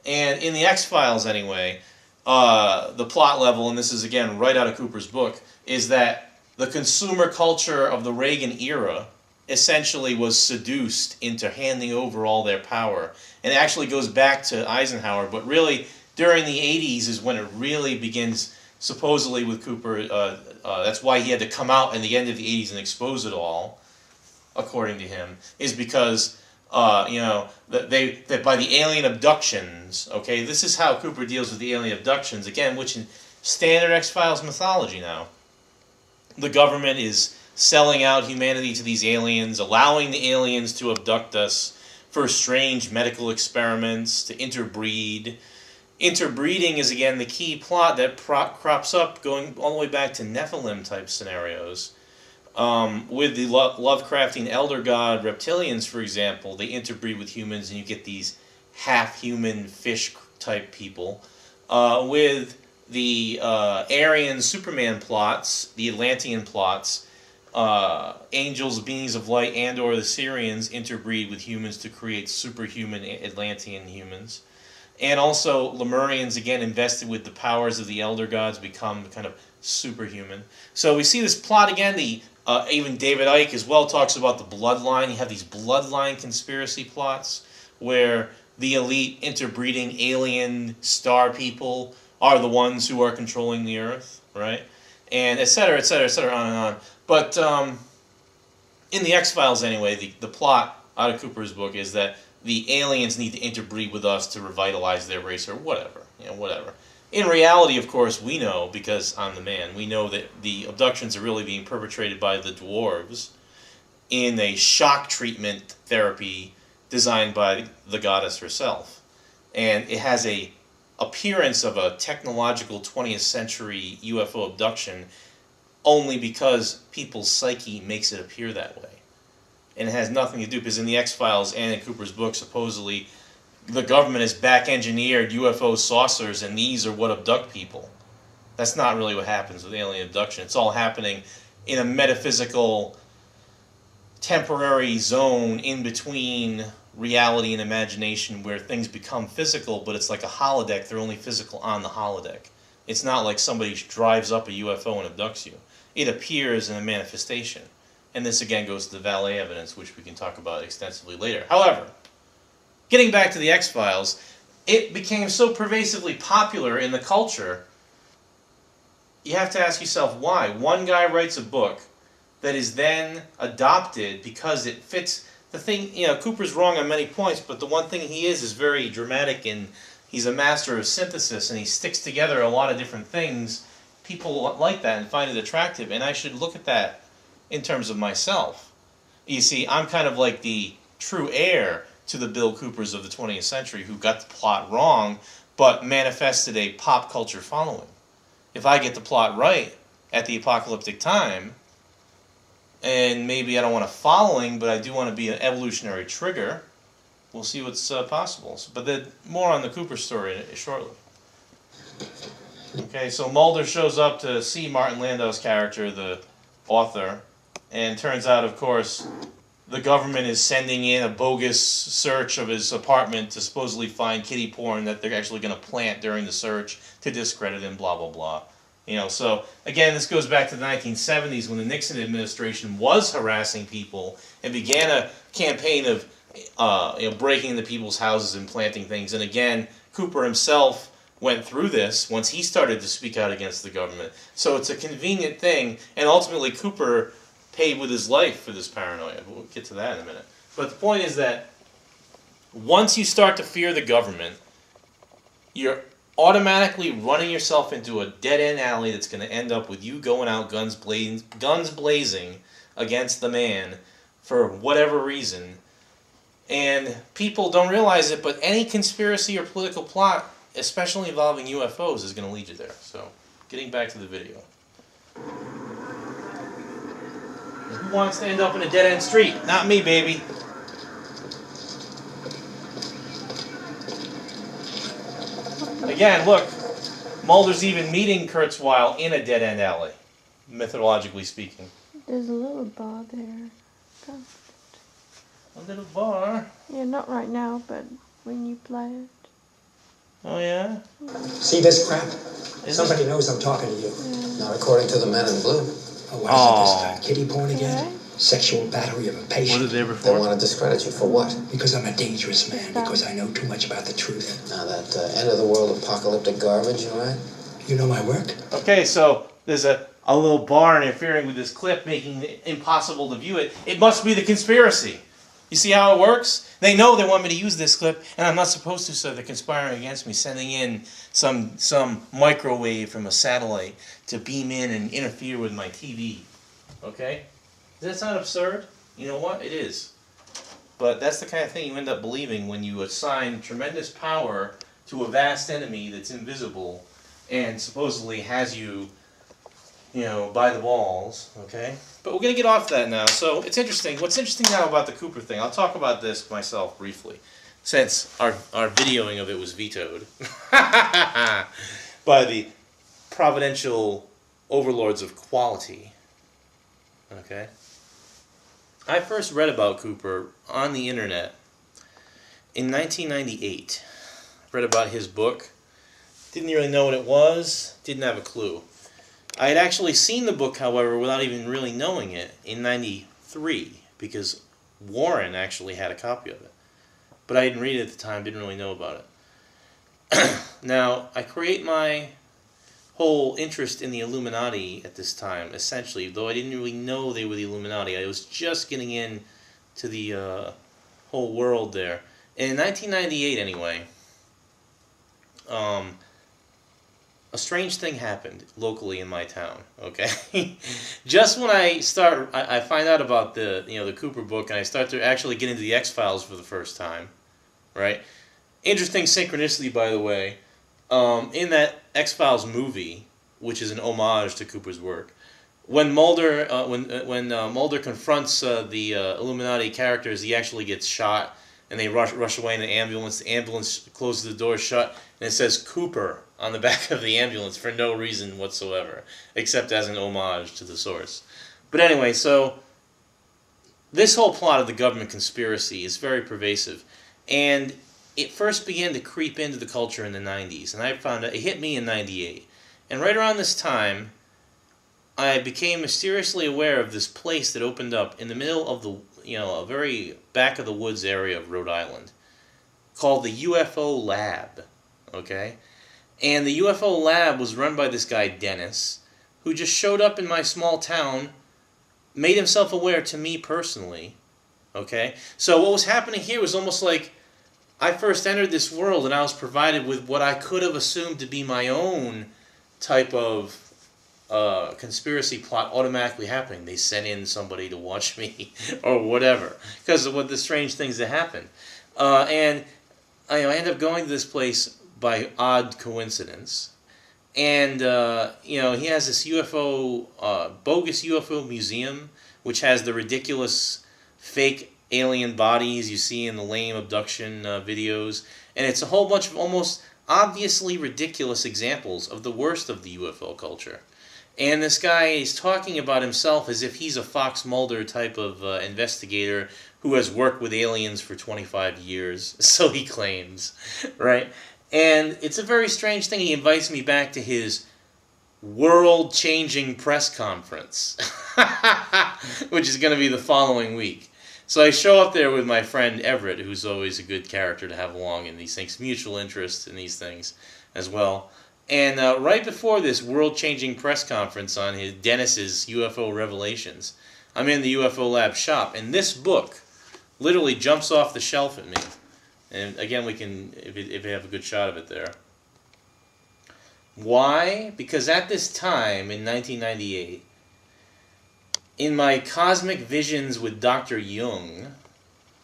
And in the X-Files anyway, the plot level, and this is again right out of Cooper's book, is that the consumer culture of the Reagan era essentially was seduced into handing over all their power. And it actually goes back to Eisenhower, but really during the 80s is when it really begins supposedly with Cooper, that's why he had to come out in the end of the 80s and expose it all, according to him, is because, that by the alien abductions, okay, this is how Cooper deals with the alien abductions, again, which in standard X-Files mythology now. The government is selling out humanity to these aliens, allowing the aliens to abduct us for strange medical experiments, to interbreed. Interbreeding is, again, the key plot that crops up going all the way back to Nephilim-type scenarios. With the Lovecraftian elder god Reptilians, for example, they interbreed with humans and you get these half-human fish-type people. With the Aryan Superman plots, the Atlantean plots, angels, beings of light, and or the Syrians interbreed with humans to create superhuman Atlantean humans. And also Lemurians, again, invested with the powers of the elder gods, become kind of superhuman. So we see this plot again. Even David Icke as well talks about the bloodline. You have these bloodline conspiracy plots where the elite interbreeding alien star people are the ones who are controlling the earth, right? And et cetera, et cetera, et cetera, on and on. But in the X-Files anyway, the plot out of Cooper's book is that the aliens need to interbreed with us to revitalize their race or whatever, whatever. In reality, of course, we know, because I'm the man, we know that the abductions are really being perpetrated by the dwarves in a shock treatment therapy designed by the goddess herself. And it has a appearance of a technological 20th century UFO abduction only because people's psyche makes it appear that way. And it has nothing to do, because in the X-Files and in Cooper's book, supposedly, the government has back-engineered UFO saucers, and these are what abduct people. That's not really what happens with alien abduction. It's all happening in a metaphysical, temporary zone in between reality and imagination where things become physical, but it's like a holodeck. They're only physical on the holodeck. It's not like somebody drives up a UFO and abducts you. It appears in a manifestation. And this again goes to the valet evidence, which we can talk about extensively later. However, getting back to the X-Files, it became so pervasively popular in the culture, you have to ask yourself why. One guy writes a book that is then adopted because it fits the thing. Cooper's wrong on many points, but the one thing he is very dramatic, and he's a master of synthesis, and he sticks together a lot of different things. People like that and find it attractive, and I should look at that in terms of myself. You see, I'm kind of like the true heir to the Bill Coopers of the 20th century who got the plot wrong, but manifested a pop culture following. If I get the plot right at the apocalyptic time, and maybe I don't want a following, but I do want to be an evolutionary trigger, we'll see what's possible. But then more on the Cooper story shortly. Okay, so Mulder shows up to see Martin Landau's character, the author, and turns out, of course, the government is sending in a bogus search of his apartment to supposedly find kiddie porn that they're actually going to plant during the search to discredit him, blah, blah, blah. So, again, this goes back to the 1970s when the Nixon administration was harassing people and began a campaign of breaking into people's houses and planting things. And again, Cooper himself went through this once he started to speak out against the government. So it's a convenient thing, and ultimately Cooper paid with his life for this paranoia. We'll get to that in a minute. But the point is that once you start to fear the government, you're automatically running yourself into a dead-end alley that's going to end up with you going out guns blazing against the man for whatever reason. And people don't realize it, but any conspiracy or political plot, especially involving UFOs, is going to lead you there. So, getting back to the video. Who wants to end up in a dead-end street? Not me, baby. Again, look. Mulder's even meeting Kurzweil in a dead-end alley, mythologically speaking. There's a little bar there. A little bar? Yeah, not right now, but when you play it. Oh, yeah? See this crap? Is Somebody knows I'm talking to you. Yeah. Not according to the men in blue. Oh, what is it this time? Kiddie porn again? Yeah. Sexual battery of a patient. Was it there They before? want to discredit you for what? Because I'm a dangerous man, because I know too much about the truth. Now that end of the world apocalyptic garbage, you right? You know my work? Okay, so there's a little bar interfering with this clip, making it impossible to view it. It must be the conspiracy. You see how it works? They know they want me to use this clip, and I'm not supposed to, so they're conspiring against me, sending in some microwave from a satellite to beam in and interfere with my TV. Okay? Does that sound absurd? You know what? It is. But that's the kind of thing you end up believing when you assign tremendous power to a vast enemy that's invisible and supposedly has you, by the balls, okay? But we're going to get off that now. So it's interesting. What's interesting now about the Cooper thing, I'll talk about this myself briefly, since our videoing of it was vetoed by the providential overlords of quality, okay? I first read about Cooper on the internet in 1998. Read about his book. Didn't really know what it was. Didn't have a clue. I had actually seen the book, however, without even really knowing it in 93, because Warren actually had a copy of it. But I didn't read it at the time, didn't really know about it. Now, I create my whole interest in the Illuminati at this time, essentially, though I didn't really know they were the Illuminati. I was just getting in to the whole world there. And in 1998, anyway, a strange thing happened locally in my town, okay? Just when I find out about the Cooper book, and I start to actually get into the X-Files for the first time, right? Interesting synchronicity, by the way. In that X-Files movie, which is an homage to Cooper's work, when Mulder Mulder confronts the Illuminati characters, he actually gets shot, and they rush away in an ambulance. The ambulance closes the door shut, and it says Cooper on the back of the ambulance for no reason whatsoever, except as an homage to the source. But anyway, so this whole plot of the government conspiracy is very pervasive, and it first began to creep into the culture in the 90s, and I found out, it hit me in 98. And right around this time, I became mysteriously aware of this place that opened up in the middle of the, a very back of the woods area of Rhode Island, called the UFO Lab, okay? And the UFO Lab was run by this guy, Dennis, who just showed up in my small town, made himself aware to me personally, okay? So what was happening here was almost like I first entered this world and I was provided with what I could have assumed to be my own type of conspiracy plot automatically happening. They sent in somebody to watch me or whatever because of what the strange things that happened. And I ended up going to this place by odd coincidence. And, he has this bogus UFO museum, which has the ridiculous fake alien bodies you see in the lame abduction videos, and it's a whole bunch of almost obviously ridiculous examples of the worst of the UFO culture. And this guy is talking about himself as if he's a Fox Mulder type of investigator who has worked with aliens for 25 years, so he claims, right? And it's a very strange thing. He invites me back to his world-changing press conference, which is going to be the following week. So I show up there with my friend Everett, who's always a good character to have along in these things, mutual interest in these things as well. And right before this world-changing press conference on Dennis's UFO revelations, I'm in the UFO Lab shop, and this book literally jumps off the shelf at me. And again, we can, if we have a good shot of it there. Why? Because at this time, in 1998, in my cosmic visions with Dr. Jung,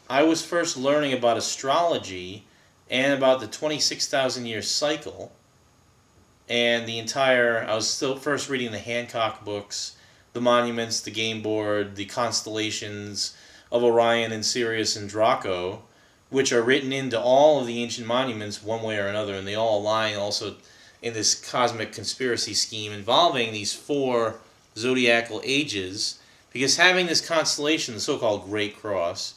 I was first learning about astrology and about the 26,000 year cycle, and I was still first reading the Hancock books, the monuments, the game board, the constellations of Orion and Sirius and Draco, which are written into all of the ancient monuments one way or another, and they all align also in this cosmic conspiracy scheme involving these 4 zodiacal ages, because having this constellation, the so-called Great Cross,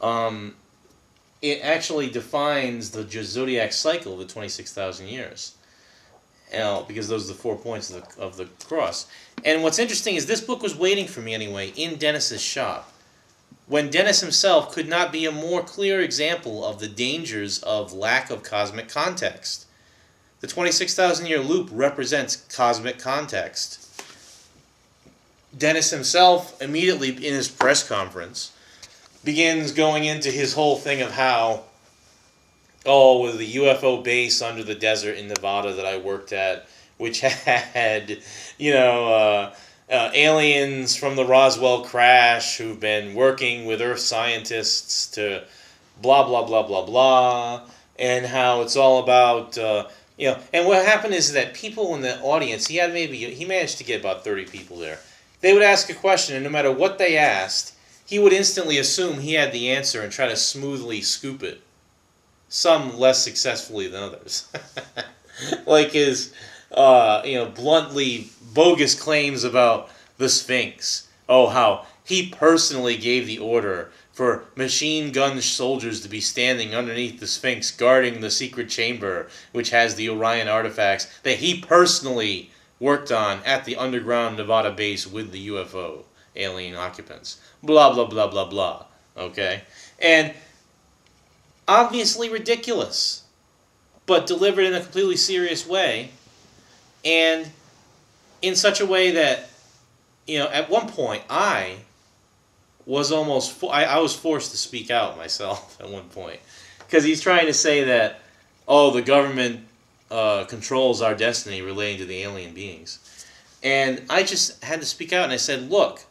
it actually defines the zodiac cycle of the 26,000 years. Because those are the 4 points of the cross. And what's interesting is this book was waiting for me anyway in Dennis's shop, when Dennis himself could not be a more clear example of the dangers of lack of cosmic context. The 26,000-year loop represents cosmic context. Dennis himself, immediately in his press conference, begins going into his whole thing of how, with the UFO base under the desert in Nevada that I worked at, which had, aliens from the Roswell crash who've been working with Earth scientists to blah, blah, blah, blah, blah, and how it's all about, and what happened is that people in the audience, he managed to get about 30 people there. They would ask a question, and no matter what they asked, he would instantly assume he had the answer and try to smoothly scoop it. Some less successfully than others. Like his, bluntly bogus claims about the Sphinx. Oh, how he personally gave the order for machine gun soldiers to be standing underneath the Sphinx guarding the secret chamber, which has the Orion artifacts that he personally worked on at the underground Nevada base with the UFO alien occupants. Blah, blah, blah, blah, blah. Okay? And obviously ridiculous, but delivered in a completely serious way, and in such a way that, at one point I was I was forced to speak out myself at one point, because he's trying to say that, the government controls our destiny relating to the alien beings. And I just had to speak out, and I said, look,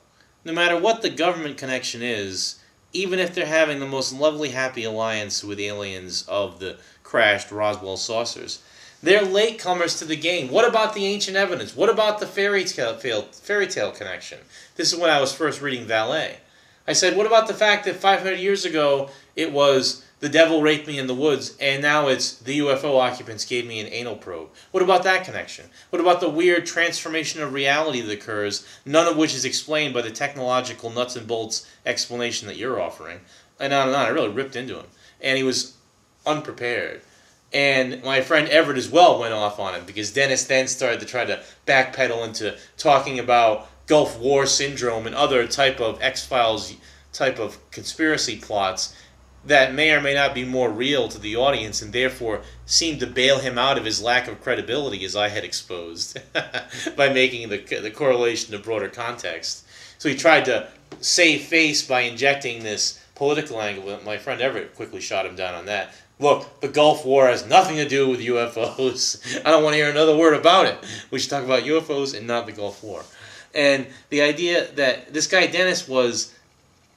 no matter what the government connection is, even if they're having the most lovely, happy alliance with aliens of the crashed Roswell saucers, they're latecomers to the game. What about the ancient evidence? What about the fairy tale connection? This is when I was first reading Valet. I said, what about the fact that 500 years ago it was the devil raped me in the woods, and now it's the UFO occupants gave me an anal probe? What about that connection? What about the weird transformation of reality that occurs, none of which is explained by the technological nuts and bolts explanation that you're offering? And on and on. I really ripped into him. And he was unprepared. And my friend Everett as well went off on him, because Dennis then started to try to backpedal into talking about Gulf War syndrome and other type of X-Files type of conspiracy plots that may or may not be more real to the audience, and therefore seemed to bail him out of his lack of credibility, as I had exposed, by making the correlation to broader context. So he tried to save face by injecting this political angle, but my friend Everett quickly shot him down on that. Look, the Gulf War has nothing to do with UFOs. I don't want to hear another word about it. We should talk about UFOs and not the Gulf War. And the idea that this guy Dennis was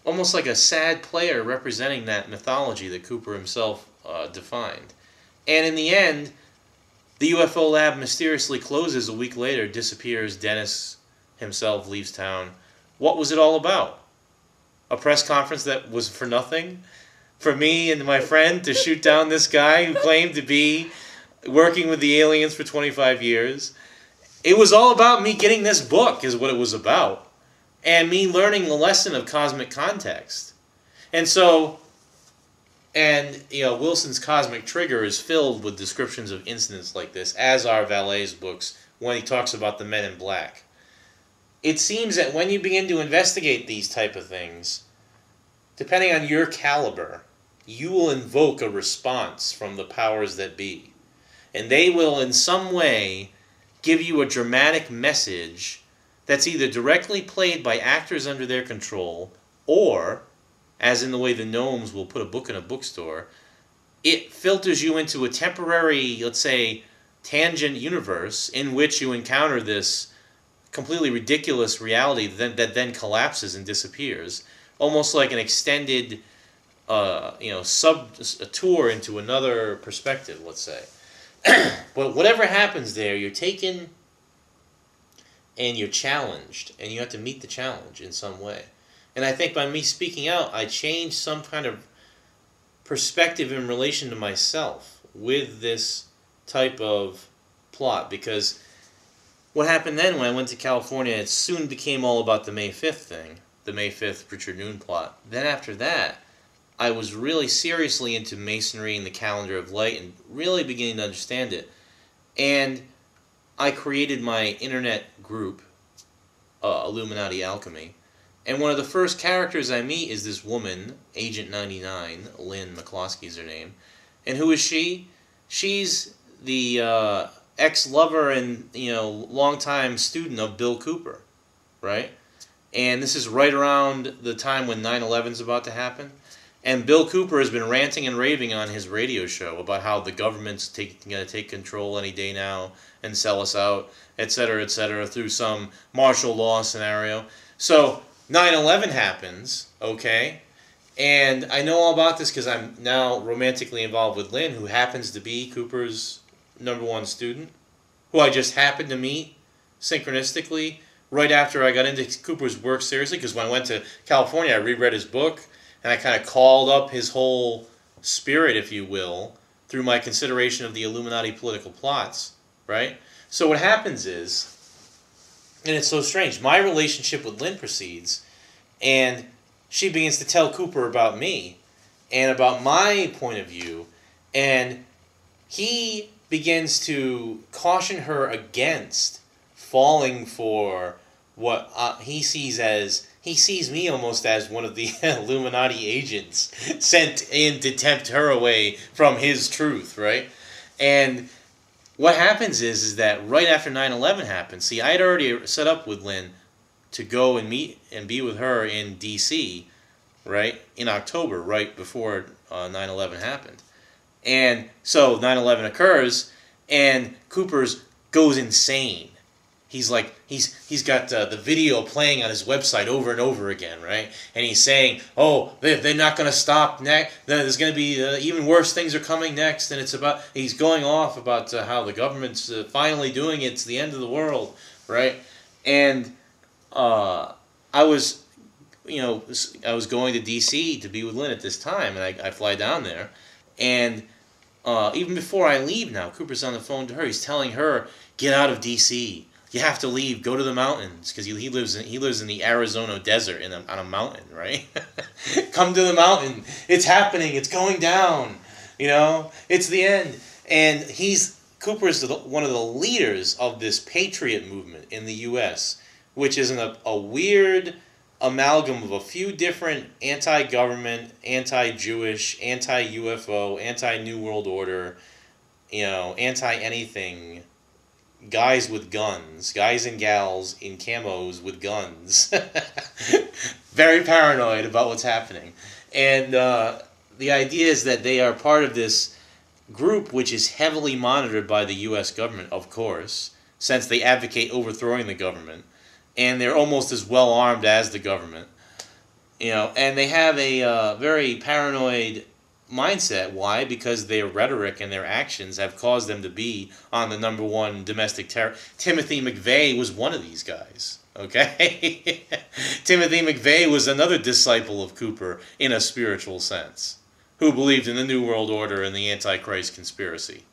almost like a sad player representing that mythology that Cooper himself defined. And in the end, the UFO lab mysteriously closes a week later, disappears, Dennis himself leaves town. What was it all about? A press conference that was for nothing? For me and my friend to shoot down this guy who claimed to be working with the aliens for 25 years? It was all about me getting this book, is what it was about. And me learning the lesson of cosmic context. And so, Wilson's Cosmic Trigger is filled with descriptions of incidents like this, as are Valet's books when he talks about the Men in Black. It seems that when you begin to investigate these type of things, depending on your caliber, you will invoke a response from the powers that be. And they will, in some way, give you a dramatic message that's either directly played by actors under their control, or, as in the way the gnomes will put a book in a bookstore, it filters you into a temporary, let's say, tangent universe in which you encounter this completely ridiculous reality that then collapses and disappears, almost like an extended, a tour into another perspective, let's say. But whatever happens there, you're taken and you're challenged, and you have to meet the challenge in some way. And I think by me speaking out, I changed some kind of perspective in relation to myself with this type of plot, because what happened then when I went to California, it soon became all about the May 5th thing, the May 5th Richard Noon plot. Then after that, I was really seriously into Masonry and the Calendar of Light and really beginning to understand it. And I created my internet group, Illuminati Alchemy. And one of the first characters I meet is this woman, Agent 99, Lynn McCloskey's her name. And who is she? She's the ex-lover and longtime student of Bill Cooper, right? And this is right around the time when 9/11 is about to happen. And Bill Cooper has been ranting and raving on his radio show about how the government's going to take control any day now and sell us out, et cetera, through some martial law scenario. So 9/11 happens, okay? And I know all about this because I'm now romantically involved with Lynn, who happens to be Cooper's #1 student, who I just happened to meet synchronistically right after I got into Cooper's work seriously, because when I went to California, I reread his book, and I kind of called up his whole spirit, if you will, through my consideration of the Illuminati political plots, right? So what happens is, and it's so strange, my relationship with Lynn proceeds, and she begins to tell Cooper about me and about my point of view, and he begins to caution her against falling for what he sees me almost as one of the Illuminati agents sent in to tempt her away from his truth, right? And what happens is that right after 9/11 happened, see, I had already set up with Lynn to go and meet and be with her in D.C., right, in October, right before 9/11 happened. And so 9/11 occurs, and Cooper's goes insane. He's like, he's got the video playing on his website over and over again, right? And he's saying, oh, they're not going to stop next. There's going to be even worse things are coming next. And it's about, he's going off about how the government's finally doing it. It's the end of the world, right? And I was going to D.C. to be with Lynn at this time, and I fly down there. And even before I leave now, Cooper's on the phone to her. He's telling her, get out of D.C., you have to leave. Go to the mountains, because he lives in the Arizona desert on a mountain, right? Come to the mountain. It's happening. It's going down. It's the end. And Cooper's one of the leaders of this patriot movement in the U.S., which is a weird amalgam of a few different anti-government, anti-Jewish, anti-UFO, anti-New World Order, anti-anything. Guys with guns, guys and gals in camos with guns. Very paranoid about what's happening. And the idea is that they are part of this group which is heavily monitored by the U.S. government, of course, since they advocate overthrowing the government. And they're almost as well armed as the government. And they have a very paranoid mindset. Why? Because their rhetoric and their actions have caused them to be on the #1 domestic terror. Timothy McVeigh was one of these guys, okay? Timothy McVeigh was another disciple of Cooper in a spiritual sense, who believed in the New World Order and the Antichrist conspiracy,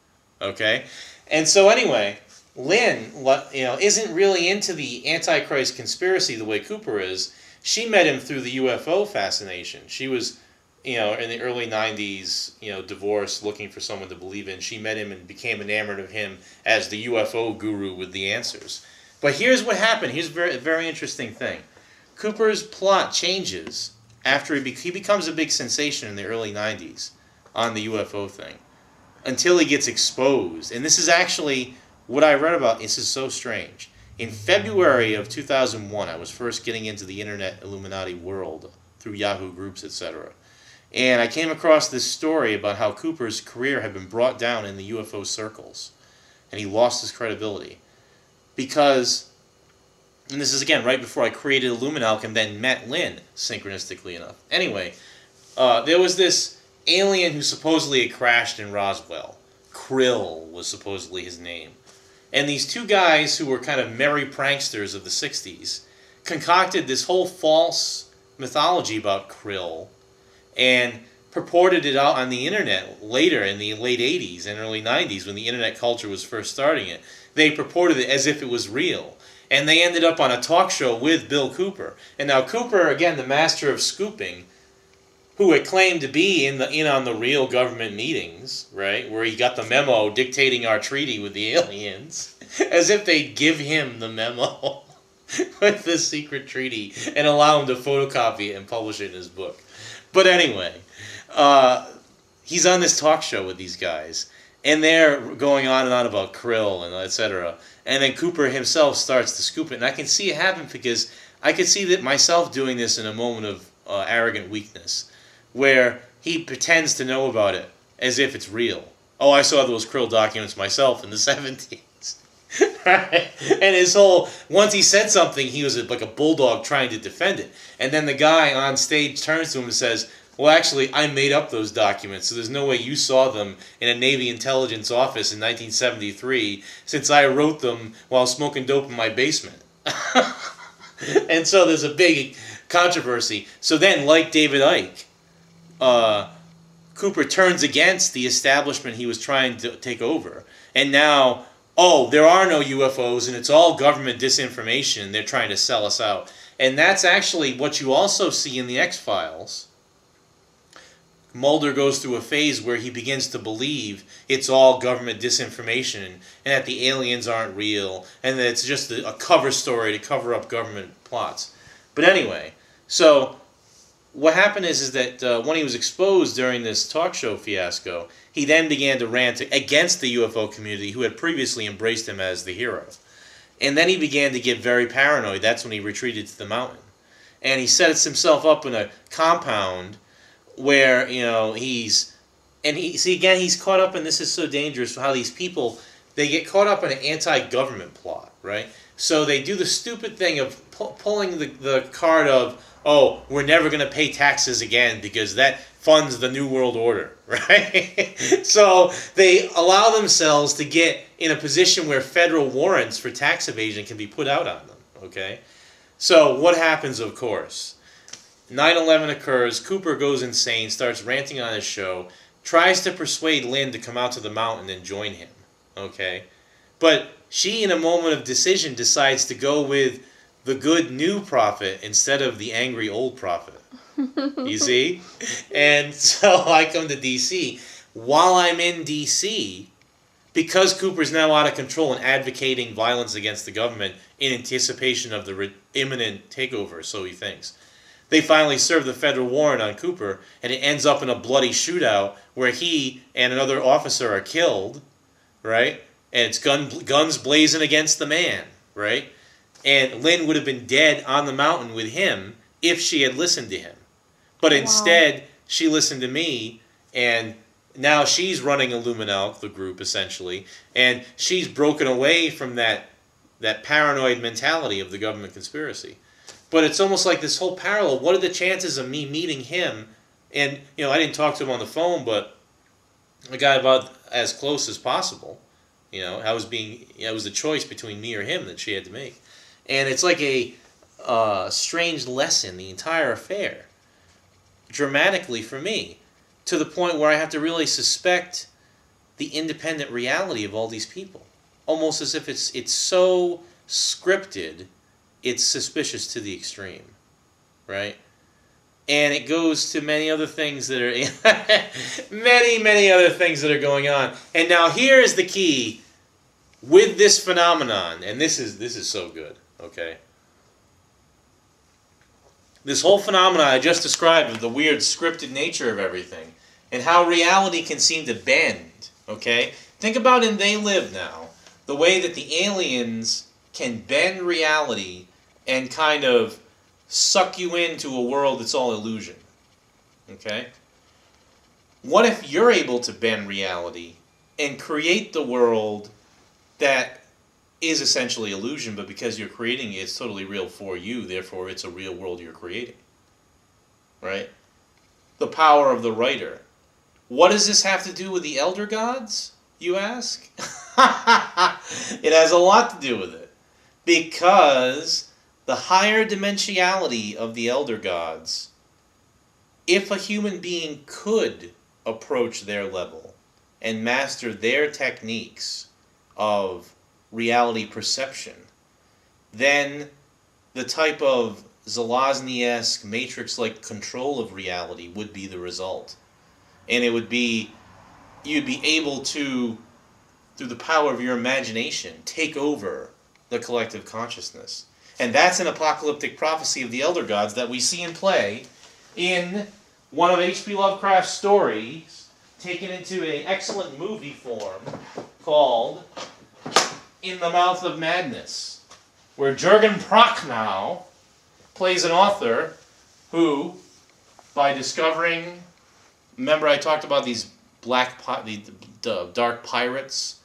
okay? And so anyway, Lynn, isn't really into the Antichrist conspiracy the way Cooper is. She met him through the UFO fascination. She was in the early 90s, divorced, looking for someone to believe in. She met him and became enamored of him as the UFO guru with the answers. But here's what happened. Here's a very interesting thing. Cooper's plot changes after he becomes a big sensation in the early 90s on the UFO thing, until he gets exposed. And this is actually what I read about. This is so strange. In February of 2001, I was first getting into the internet Illuminati world through Yahoo groups, etc. And I came across this story about how Cooper's career had been brought down in the UFO circles. And he lost his credibility. Because, and this is again right before I created Illuminalk and then met Lynn, synchronistically enough. Anyway, there was this alien who supposedly had crashed in Roswell. Krill was supposedly his name. And these two guys who were kind of merry pranksters of the 60s concocted this whole false mythology about Krill and purported it out on the internet later in the late 80s and early 90s when the internet culture was first starting it. They purported it as if it was real. And they ended up on a talk show with Bill Cooper. And now Cooper, again, the master of scooping, who had claimed to be in on the real government meetings, right, where he got the memo dictating our treaty with the aliens, as if they'd give him the memo with the secret treaty and allow him to photocopy it and publish it in his book. But anyway, he's on this talk show with these guys, And they're going on and on about krill and etc. And then Cooper himself starts to scoop it. And I can see it happen because I could see that myself doing this in a moment of arrogant weakness, where he pretends to know about it as if it's real. Oh, I saw those krill documents myself in the 70s. Right? And his whole, once he said something, he was like a bulldog trying to defend it. And then the guy on stage turns to him and says, well, actually, I made up those documents, so there's no way you saw them in a Navy intelligence office in 1973, since I wrote them while smoking dope in my basement. And so there's a big controversy. So then, like David Icke, Cooper turns against the establishment he was trying to take over. And now, oh, there are no UFOs, and it's all government disinformation. They're trying to sell us out. And that's actually what you also see in the X-Files. Mulder goes through a phase where he begins to believe it's all government disinformation and that the aliens aren't real and that it's just a cover story to cover up government plots. But anyway, so what happened is that when he was exposed during this talk show fiasco, he then began to rant against the UFO community who had previously embraced him as the hero. And then he began to get very paranoid. That's when he retreated to the mountain. And he sets himself up in a compound where, he's caught up in, this is so dangerous, how these people, they get caught up in an anti-government plot, right? So they do the stupid thing of pulling the card of, oh, we're never going to pay taxes again because that funds the New World Order, right? So they allow themselves to get in a position where federal warrants for tax evasion can be put out on them, okay? So what happens, of course? 9/11 occurs, Cooper goes insane, starts ranting on his show, tries to persuade Lynn to come out to the mountain and join him, okay? But she, in a moment of decision, decides to go with the good new prophet instead of the angry old prophet. You see? And so I come to D.C. While I'm in D.C., because Cooper's now out of control and advocating violence against the government in anticipation of the imminent takeover, so he thinks, they finally serve the federal warrant on Cooper, and it ends up in a bloody shootout where he and another officer are killed, right? And it's guns blazing against the man, right? And Lynn would have been dead on the mountain with him if she had listened to him. But instead, she listened to me, and now she's running Illuminelk, the group, essentially, and she's broken away from that paranoid mentality of the government conspiracy. But it's almost like this whole parallel. What are the chances of me meeting him? And, I didn't talk to him on the phone, but I got about as close as possible. It was the choice between me or him that she had to make. And it's like a strange lesson, the entire affair, dramatically for me, to the point where I have to really suspect the independent reality of all these people. Almost as if it's so scripted, it's suspicious to the extreme, right? And it goes to many other things that are many other things that are going on. And now here is the key with this phenomenon, and this is so good, okay? This whole phenomenon I just described of the weird scripted nature of everything and how reality can seem to bend, okay? Think about in They Live now, the way that the aliens can bend reality and kind of suck you into a world that's all illusion, okay? What if you're able to bend reality and create the world that is essentially illusion, but because you're creating it, it's totally real for you, therefore it's a real world you're creating, right? The power of the writer. What does this have to do with the elder gods, you ask? It has a lot to do with it. Because the higher dimensionality of the elder gods, if a human being could approach their level and master their techniques of reality perception, then the type of Zelazny-esque Matrix-like control of reality would be the result. And it would be, you'd be able to, through the power of your imagination, take over the collective consciousness. And that's an apocalyptic prophecy of the elder gods that we see in play in one of H.P. Lovecraft's stories, taken into an excellent movie form called In the Mouth of Madness, where Jürgen Prochnow plays an author who, by discovering, remember I talked about these the dark pirates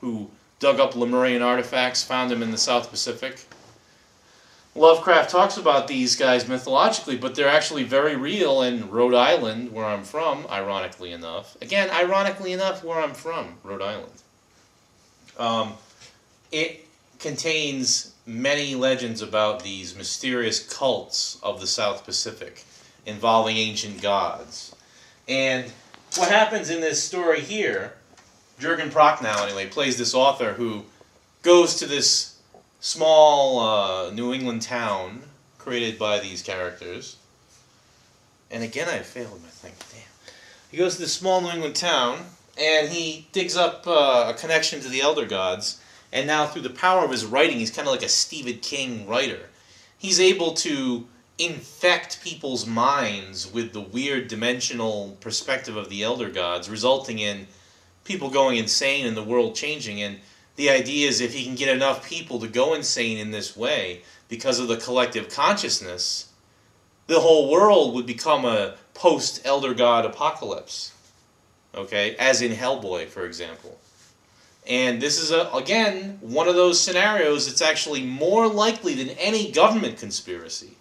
who dug up Lemurian artifacts, found them in the South Pacific. Lovecraft talks about these guys mythologically, but they're actually very real in Rhode Island, where I'm from, ironically enough. Again, ironically enough, where I'm from, Rhode Island. It contains many legends about these mysterious cults of the South Pacific involving ancient gods. And what happens in this story here, Jürgen Prochnow anyway, plays this author who goes to this small New England town created by these characters. And again I failed my thing. Damn. He goes to this small New England town and he digs up a connection to the Elder Gods. And now through the power of his writing, he's kind of like a Stephen King writer. He's able to infect people's minds with the weird dimensional perspective of the Elder Gods, resulting in people going insane and the world changing. And the idea is if he can get enough people to go insane in this way, because of the collective consciousness, the whole world would become a post-Elder God apocalypse. Okay? As in Hellboy, for example. And this is, again, one of those scenarios that's actually more likely than any government conspiracy.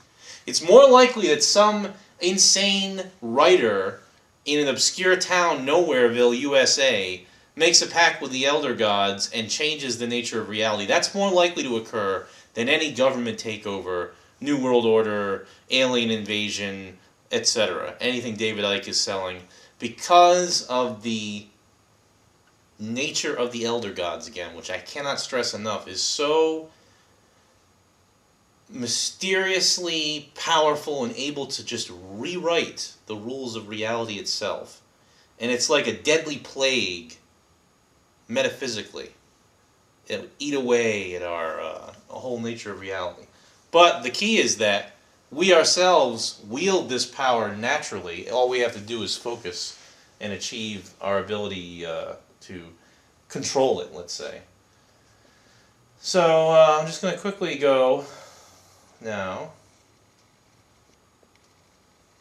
It's more likely that some insane writer in an obscure town, Nowhereville, USA, makes a pact with the Elder Gods and changes the nature of reality. That's more likely to occur than any government takeover, New World Order, alien invasion, etc. Anything David Icke is selling. Because of the nature of the Elder Gods, again, which I cannot stress enough, is so mysteriously powerful and able to just rewrite the rules of reality itself. And it's like a deadly plague, metaphysically. It'll eat away at our whole nature of reality. But the key is that we ourselves wield this power naturally. All we have to do is focus and achieve our ability to control it, let's say. So I'm just going to quickly go now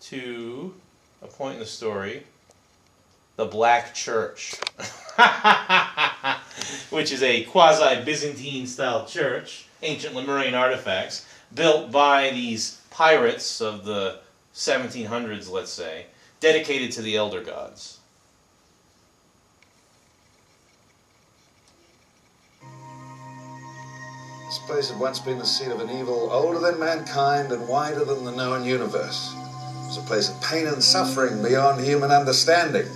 to a point in the story, the Black Church, which is a quasi-Byzantine style church, ancient Lemurian artifacts, built by these pirates of the 1700s, let's say, dedicated to the Elder Gods. This place had once been the seat of an evil older than mankind and wider than the known universe. It was a place of pain and suffering beyond human understanding.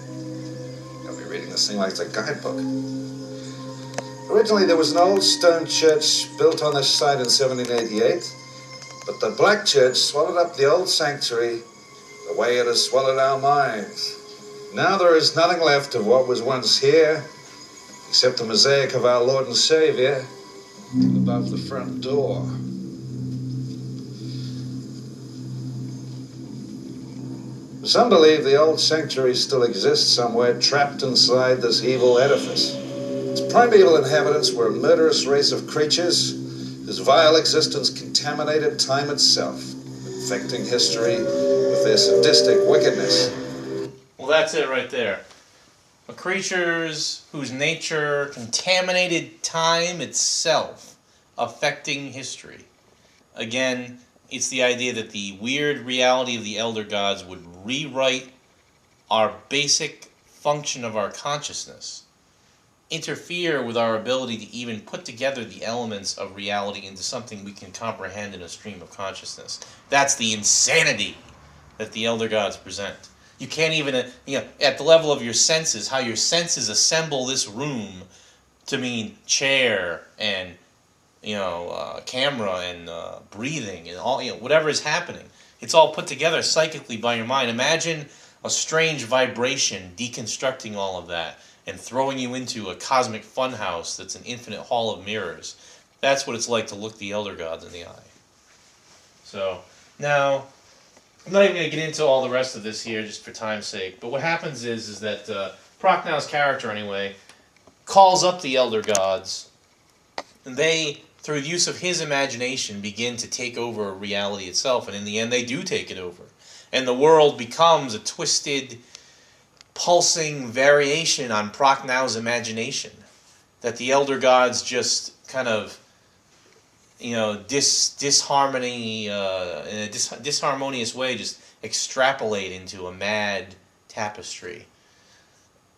You'll be reading this thing like it's a guidebook. Originally, there was an old stone church built on this site in 1788, but the Black Church swallowed up the old sanctuary the way it has swallowed our minds. Now there is nothing left of what was once here, except the mosaic of our Lord and Savior above the front door. Some believe the old sanctuary still exists somewhere trapped inside this evil edifice. Its primeval inhabitants were a murderous race of creatures whose vile existence contaminated time itself, infecting history with their sadistic wickedness. Well, that's it right there. Creatures whose nature contaminated time itself, affecting history. Again, it's the idea that the weird reality of the Elder Gods would rewrite our basic function of our consciousness, interfere with our ability to even put together the elements of reality into something we can comprehend in a stream of consciousness. That's the insanity that the Elder Gods present. You can't even, at the level of your senses, how your senses assemble this room to mean chair and, camera and breathing and all, whatever is happening. It's all put together psychically by your mind. Imagine a strange vibration deconstructing all of that and throwing you into a cosmic funhouse that's an infinite hall of mirrors. That's what it's like to look the Elder Gods in the eye. So, now, I'm not even going to get into all the rest of this here just for time's sake, but what happens is that Prochnow's character, anyway, calls up the Elder Gods, and they, through the use of his imagination, begin to take over reality itself, and in the end they do take it over. And the world becomes a twisted, pulsing variation on Prochnow's imagination, that the Elder Gods just kind of, disharmony, in a disharmonious way, just extrapolate into a mad tapestry.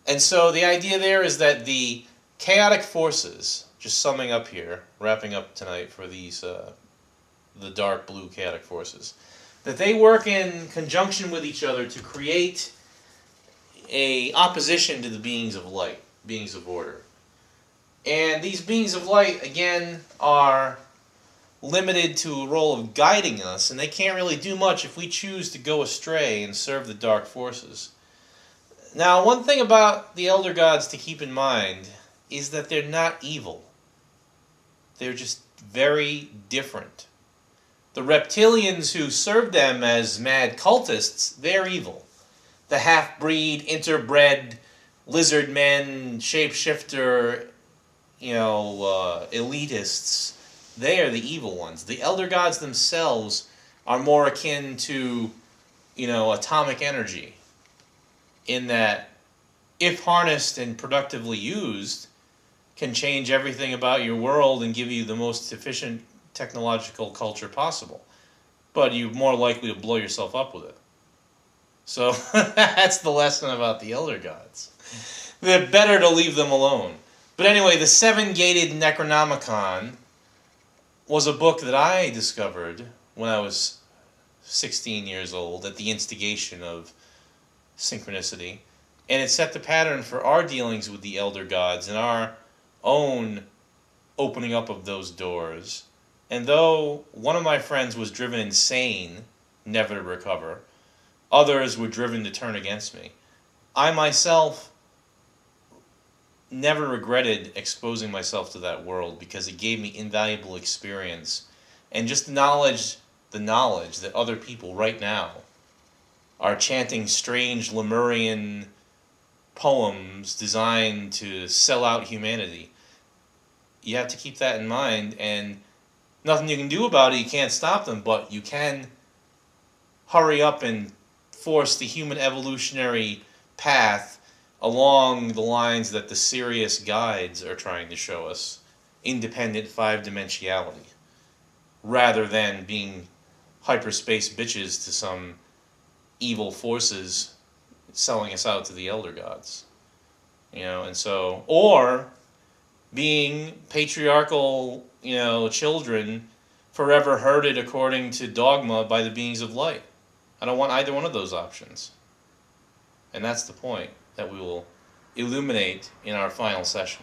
And so the idea there is that the chaotic forces, just summing up here, wrapping up tonight for these, the dark blue chaotic forces, that they work in conjunction with each other to create a opposition to the beings of light, beings of order. And these beings of light, again, are limited to a role of guiding us, and they can't really do much if we choose to go astray and serve the dark forces. Now, one thing about the Elder Gods to keep in mind is that they're not evil. They're just very different. The Reptilians who serve them as mad cultists, they're evil. The half-breed, interbred, lizard men, shapeshifter, elitists, they are the evil ones. The Elder Gods themselves are more akin to, atomic energy, in that, if harnessed and productively used, can change everything about your world and give you the most efficient technological culture possible. But you're more likely to blow yourself up with it. So that's the lesson about the Elder Gods. They're better to leave them alone. But anyway, the Seven-Gated Necronomicon was a book that I discovered when I was 16 years old at the instigation of synchronicity. And it set the pattern for our dealings with the Elder Gods and our own opening up of those doors. And though one of my friends was driven insane, never to recover, others were driven to turn against me, I myself never regretted exposing myself to that world because it gave me invaluable experience and just the knowledge that other people right now are chanting strange Lemurian poems designed to sell out humanity. You have to keep that in mind, and nothing you can do about it. You can't stop them, but you can hurry up and force the human evolutionary path along the lines that the serious guides are trying to show us, independent five-dimensionality, rather than being hyperspace bitches to some evil forces selling us out to the Elder Gods. And so, or being patriarchal, children forever herded according to dogma by the beings of light. I don't want either one of those options. And that's the point that we will illuminate in our final session.